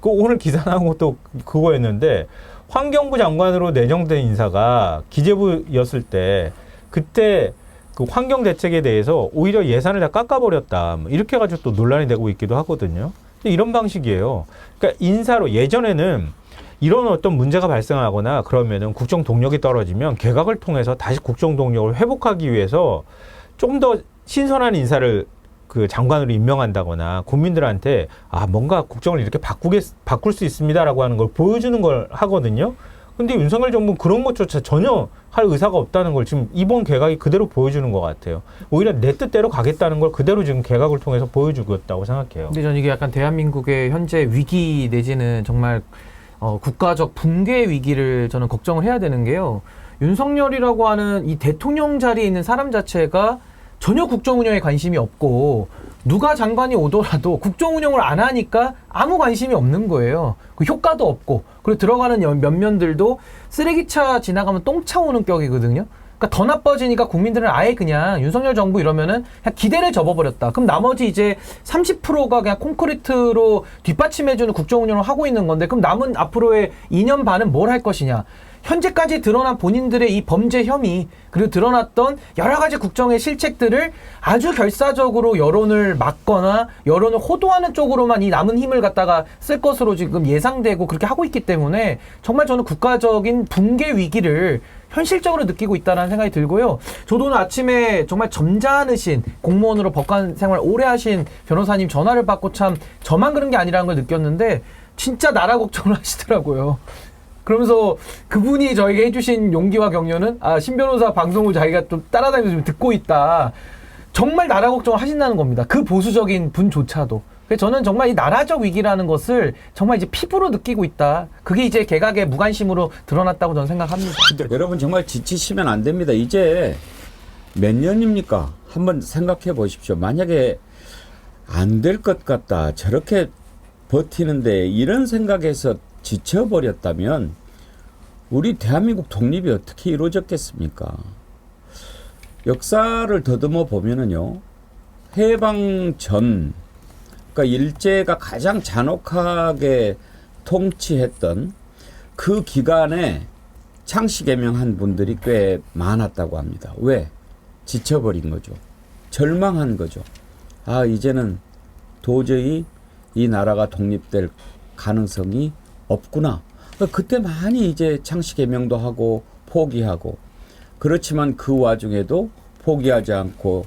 오늘 기사 나온 것도 그거였는데 환경부 장관으로 내정된 인사가 기재부였을 때 그때 그 환경 대책에 대해서 오히려 예산을 다 깎아버렸다. 이렇게 해가지고 또 논란이 되고 있기도 하거든요. 이런 방식이에요. 그러니까 인사로 예전에는 이런 어떤 문제가 발생하거나 그러면은 국정 동력이 떨어지면 개각을 통해서 다시 국정 동력을 회복하기 위해서 좀 더 신선한 인사를 그 장관으로 임명한다거나 국민들한테 뭔가 국정을 이렇게 바꿀 수 있습니다라고 하는 걸 보여주는 걸 하거든요. 근데 윤석열 정부는 그런 것조차 전혀 할 의사가 없다는 걸 지금 이번 개각이 그대로 보여주는 것 같아요. 오히려 내 뜻대로 가겠다는 걸 그대로 지금 개각을 통해서 보여주고 있다고 생각해요. 근데 저는 이게 약간 대한민국의 현재 위기 내지는 정말 국가적 붕괴 위기를 저는 걱정을 해야 되는 게요. 윤석열이라고 하는 이 대통령 자리에 있는 사람 자체가 전혀 국정 운영에 관심이 없고 누가 장관이 오더라도 국정 운영을 안 하니까 아무 관심이 없는 거예요. 그 효과도 없고 그리고 들어가는 면면들도 쓰레기차 지나가면 똥차 오는 격이거든요. 그러니까 더 나빠지니까 국민들은 아예 그냥 윤석열 정부 이러면은 그냥 기대를 접어버렸다. 그럼 나머지 이제 30%가 그냥 콘크리트로 뒷받침해주는 국정 운영을 하고 있는 건데 그럼 남은 앞으로의 2년 반은 뭘 할 것이냐. 현재까지 드러난 본인들의 이 범죄 혐의 그리고 드러났던 여러 가지 국정의 실책들을 아주 결사적으로 여론을 막거나 여론을 호도하는 쪽으로만 이 남은 힘을 갖다가 쓸 것으로 지금 예상되고 그렇게 하고 있기 때문에 정말 저는 국가적인 붕괴 위기를 현실적으로 느끼고 있다는 생각이 들고요. 저도 오늘 아침에 정말 점잖으신 공무원으로 법관 생활 오래 하신 변호사님 전화를 받고 참 저만 그런 게 아니라는 걸 느꼈는데 진짜 나라 걱정을 하시더라고요. 그러면서 그분이 저에게 해주신 용기와 격려는 신 변호사 방송을 자기가 좀 따라다니면서 좀 듣고 있다. 정말 나라 걱정을 하신다는 겁니다. 그 보수적인 분조차도. 그래서 저는 정말 이 나라적 위기라는 것을 정말 이제 피부로 느끼고 있다. 그게 이제 개각의 무관심으로 드러났다고 저는 생각합니다. 여러분 정말 지치시면 안 됩니다. 이제 몇 년입니까? 한번 생각해 보십시오. 만약에 안 될 것 같다. 저렇게 버티는데 이런 생각에서 지쳐버렸다면 우리 대한민국 독립이 어떻게 이루어졌겠습니까? 역사를 더듬어 보면은요, 해방 전, 그러니까 일제가 가장 잔혹하게 통치했던 그 기간에 창씨 개명한 분들이 꽤 많았다고 합니다. 왜? 지쳐버린 거죠. 절망한 거죠. 아, 이제는 도저히 이 나라가 독립될 가능성이 없구나. 그때 많이 이제 창씨 개명도 하고 포기하고, 그렇지만 그 와중에도 포기하지 않고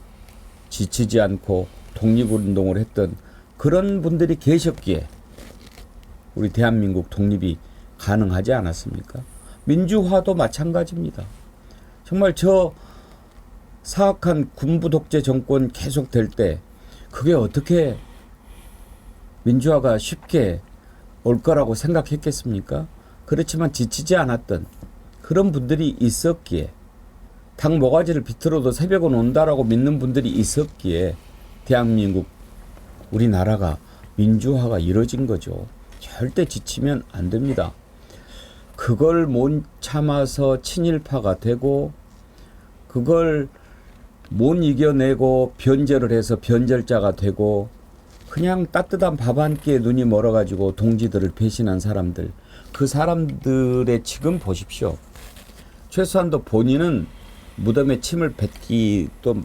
지치지 않고 독립운동을 했던 그런 분들이 계셨기에 우리 대한민국 독립이 가능하지 않았습니까? 민주화도 마찬가지입니다. 정말 저 사악한 군부 독재 정권 계속될 때 그게 어떻게 민주화가 쉽게 올 거라고 생각했겠습니까? 그렇지만 지치지 않았던 그런 분들이 있었기에, 닭 모가지를 비틀어도 새벽은 온다라고 믿는 분들이 있었기에 대한민국, 우리나라가 민주화가 이루어진 거죠. 절대 지치면 안 됩니다. 그걸 못 참아서 친일파가 되고, 그걸 못 이겨내고 변절을 해서 변절자가 되고, 그냥 따뜻한 밥 한 끼에 눈이 멀어가지고 동지들을 배신한 사람들, 그 사람들의 지금 보십시오. 최소한도 본인은 무덤에 침을 뱉기 또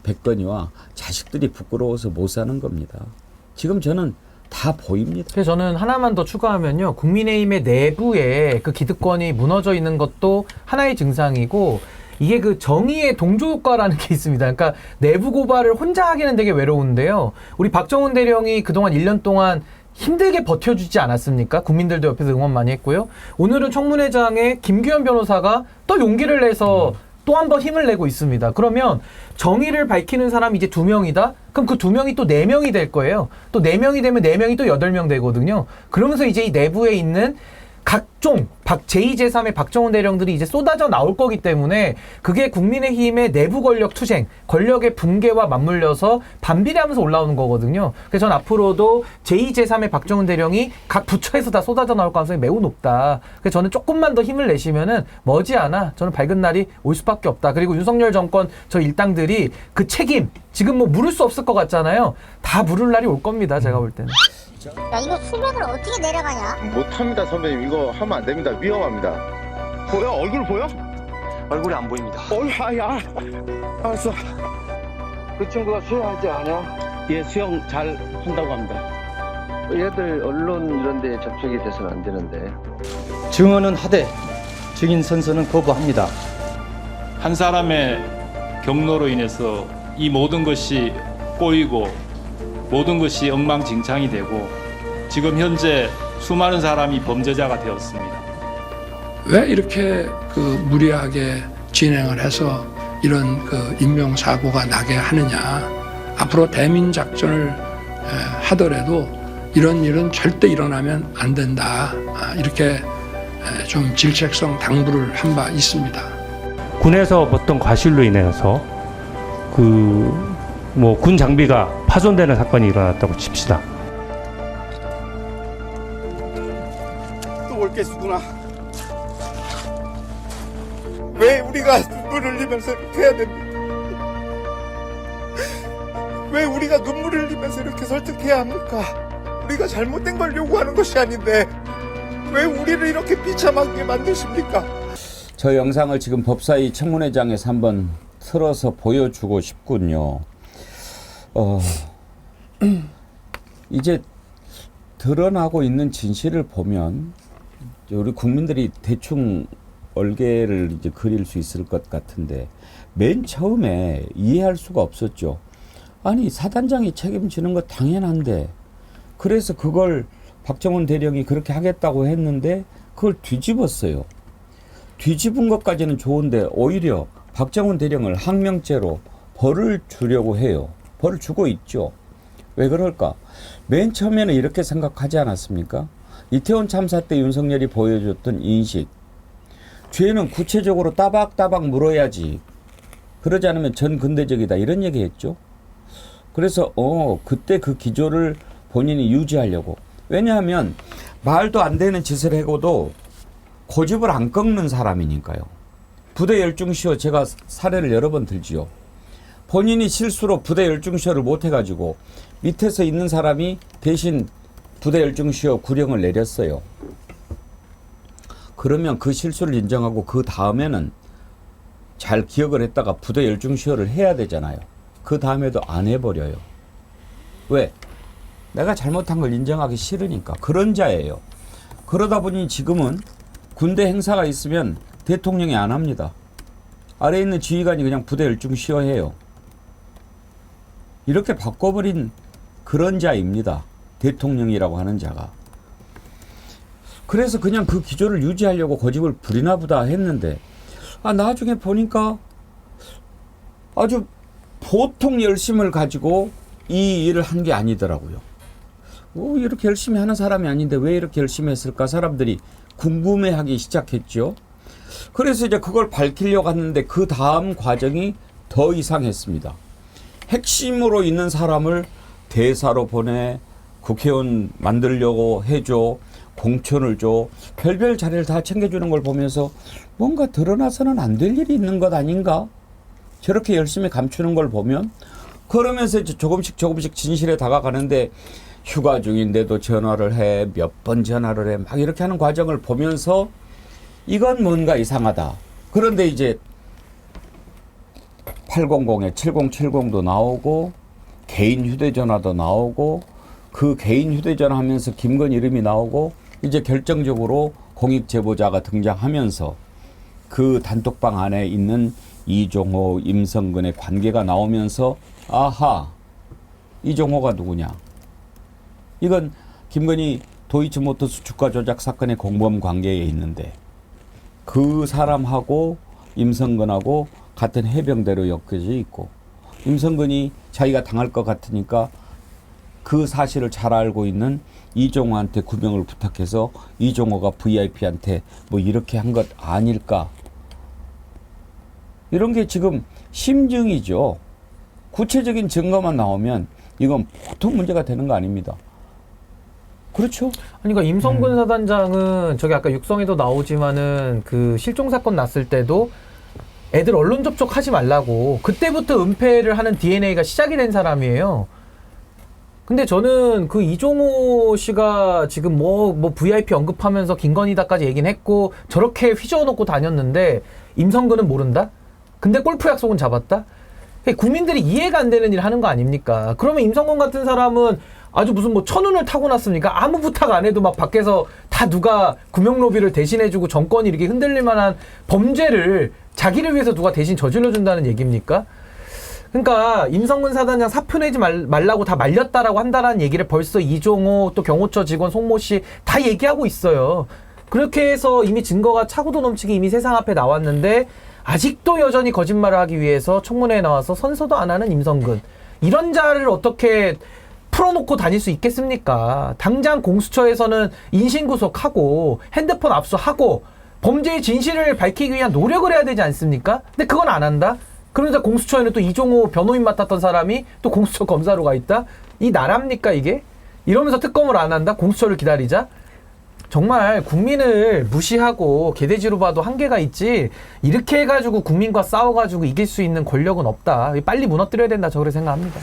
뱉거니와 자식들이 부끄러워서 못 사는 겁니다. 지금 저는 다 보입니다. 그래서 저는 하나만 더 추가하면요. 국민의힘의 내부에 그 기득권이 무너져 있는 것도 하나의 증상이고, 이게 그 정의의 동조효과라는 게 있습니다. 그러니까 내부 고발을 혼자 하기는 되게 외로운데요. 우리 박정훈 대령이 그동안 1년 동안 힘들게 버텨주지 않았습니까? 국민들도 옆에서 응원 많이 했고요. 오늘은 청문회장에 김규현 변호사가 또 용기를 내서 또 한 번 힘을 내고 있습니다. 그러면 정의를 밝히는 사람이 이제 2명이다? 그럼 그 2명이 또 4명이 될 거예요. 또 4명이 되면 4명이 또 8명 되거든요. 그러면서 이제 이 내부에 있는 각종 제2, 제3의 박정훈 대령들이 이제 쏟아져 나올 거기 때문에 그게 국민의힘의 내부 권력 투쟁, 권력의 붕괴와 맞물려서 반비례하면서 올라오는 거거든요. 그래서 전 앞으로도 제2, 제3의 박정훈 대령이 각 부처에서 다 쏟아져 나올 가능성이 매우 높다. 그래서 저는 조금만 더 힘을 내시면은 머지않아 저는 밝은 날이 올 수밖에 없다. 그리고 윤석열 정권 저 일당들이 그 책임 지금 뭐 물을 수 없을 것 같잖아요. 다 물을 날이 올 겁니다. 제가 볼 때는. 야, 이거 수면을 어떻게 내려가냐? 못합니다, 선배님. 이거 하면 안 됩니다. 위험합니다. 보여? 얼굴 보여? 얼굴이 안 보입니다. 야, 알았어. 그 친구가 수영하지 않아? 예, 수영 잘 한다고 합니다. 얘들 언론 이런 데 접촉이 돼서는 안 되는데. 증언은 하되 증인 선서는 거부합니다. 한 사람의 경로로 인해서 이 모든 것이 꼬이고 모든 것이 엉망진창이 되고 지금 현재 수많은 사람이 범죄자가 되었습니다. 왜 이렇게 무리하게 진행을 해서 이런 인명사고가 나게 하느냐. 앞으로 대민작전을 하더라도 이런 일은 절대 일어나면 안 된다. 이렇게 좀 질책성 당부를 한 바 있습니다. 군에서 어떤 과실로 인해서 군 장비가 파손되는 사건이 일어났다고 칩시다. 또 올 게 있구나. 왜 우리가 눈물을 흘리면서 이렇게 해야 됩니까? 왜 우리가 눈물을 흘리면서 이렇게 설득해야 합니까? 우리가 잘못된 걸 요구하는 것이 아닌데 왜 우리를 이렇게 비참하게 만드십니까? 저 영상을 지금 법사위 청문회장에서 한번 틀어서 보여주고 싶군요. 이제 드러나고 있는 진실을 보면 우리 국민들이 대충 얼개를 이제 그릴 수 있을 것 같은데, 맨 처음에 이해할 수가 없었죠. 아니, 사단장이 책임지는 거 당연한데, 그래서 그걸 박정훈 대령이 그렇게 하겠다고 했는데 그걸 뒤집었어요. 뒤집은 것까지는 좋은데 오히려 박정훈 대령을 항명죄로 벌을 주려고 해요. 벌을 주고 있죠. 왜 그럴까? 맨 처음에는 이렇게 생각하지 않았습니까? 이태원 참사 때 윤석열이 보여줬던 인식. 죄는 구체적으로 따박따박 물어야지. 그러지 않으면 전근대적이다. 이런 얘기 했죠. 그래서 그때 그 기조를 본인이 유지하려고. 왜냐하면 말도 안 되는 짓을 해고도 고집을 안 꺾는 사람이니까요. 부대 열중시효 제가 사례를 여러 번 들지요. 본인이 실수로 부대 열중시효를 못 해가지고 밑에서 있는 사람이 대신 부대 열중시효 구령을 내렸어요. 그러면 그 실수를 인정하고 그 다음에는 잘 기억을 했다가 부대 열중 시효를 해야 되잖아요. 그 다음에도 안 해버려요. 왜? 내가 잘못한 걸 인정하기 싫으니까. 그런 자예요. 그러다 보니 지금은 군대 행사가 있으면 대통령이 안 합니다. 아래에 있는 지휘관이 그냥 부대 열중 시효해요. 이렇게 바꿔버린 그런 자입니다. 대통령이라고 하는 자가. 그래서 그냥 그 기조를 유지하려고 고집을 부리나 보다 했는데 나중에 보니까 아주 보통 열심을 가지고 이 일을 한 게 아니더라고요. 이렇게 열심히 하는 사람이 아닌데 왜 이렇게 열심히 했을까 사람들이 궁금해하기 시작했죠. 그래서 이제 그걸 밝히려고 하는데 그 다음 과정이 더 이상했습니다. 핵심으로 있는 사람을 대사로 보내, 국회의원 만들려고 해줘, 공천을 줘, 별별 자리를 다 챙겨주는 걸 보면서 뭔가 드러나서는 안 될 일이 있는 것 아닌가? 저렇게 열심히 감추는 걸 보면 그러면서 이제 조금씩 진실에 다가가는데 휴가 중인데도 전화를 해, 몇 번 전화를 해, 막 이렇게 하는 과정을 보면서 이건 뭔가 이상하다. 그런데 이제 800에 7070도 나오고 개인 휴대전화도 나오고 그 개인 휴대전화 하면서 김건희 이름이 나오고 이제 결정적으로 공익제보자가 등장하면서 그 단톡방 안에 있는 이종호, 임성근의 관계가 나오면서 아하, 이종호가 누구냐. 이건 김건희 도이치모터스 주가 조작 사건의 공범 관계에 있는데 그 사람하고 임성근하고 같은 해병대로 엮여져 있고 임성근이 자기가 당할 것 같으니까 그 사실을 잘 알고 있는 이종호한테 구명을 부탁해서 이종호가 VIP한테 뭐 이렇게 한 것 아닐까. 이런 게 지금 심증이죠. 구체적인 증거만 나오면 이건 보통 문제가 되는 거 아닙니다. 그렇죠? 아니, 그러니까 임성근 사단장은 저기 아까 육성에도 나오지만은 그 실종 사건 났을 때도 애들 언론 접촉하지 말라고 그때부터 은폐를 하는 DNA가 시작이 된 사람이에요. 근데 저는 그 이종호 씨가 지금 뭐 VIP 언급하면서 김건희다까지 얘기는 했고 저렇게 휘저어놓고 다녔는데 임성근은 모른다? 근데 골프 약속은 잡았다? 국민들이 이해가 안 되는 일 하는 거 아닙니까? 그러면 임성근 같은 사람은 아주 무슨 뭐 천운을 타고났습니까? 아무 부탁 안 해도 막 밖에서 다 누가 구명로비를 대신해주고 정권이 이렇게 흔들릴 만한 범죄를 자기를 위해서 누가 대신 저질러준다는 얘기입니까? 그러니까 임성근 사단장 사표 내지 말라고 다 말렸다라고 한다라는 얘기를 벌써 이종호 또 경호처 직원 송모 씨 다 얘기하고 있어요. 그렇게 해서 이미 증거가 차고도 넘치게 이미 세상 앞에 나왔는데 아직도 여전히 거짓말을 하기 위해서 청문회에 나와서 선서도 안 하는 임성근. 이런 자를 어떻게 풀어놓고 다닐 수 있겠습니까? 당장 공수처에서는 인신구속하고 핸드폰 압수하고 범죄의 진실을 밝히기 위한 노력을 해야 되지 않습니까? 근데 그건 안 한다? 그러자 공수처에는 또 이종호 변호인 맡았던 사람이 또 공수처 검사로 가 있다? 이 나라입니까 이게? 이러면서 특검을 안 한다? 공수처를 기다리자? 정말 국민을 무시하고 개돼지로 봐도 한계가 있지 이렇게 해가지고 국민과 싸워가지고 이길 수 있는 권력은 없다. 빨리 무너뜨려야 된다. 저 그렇게 생각합니다.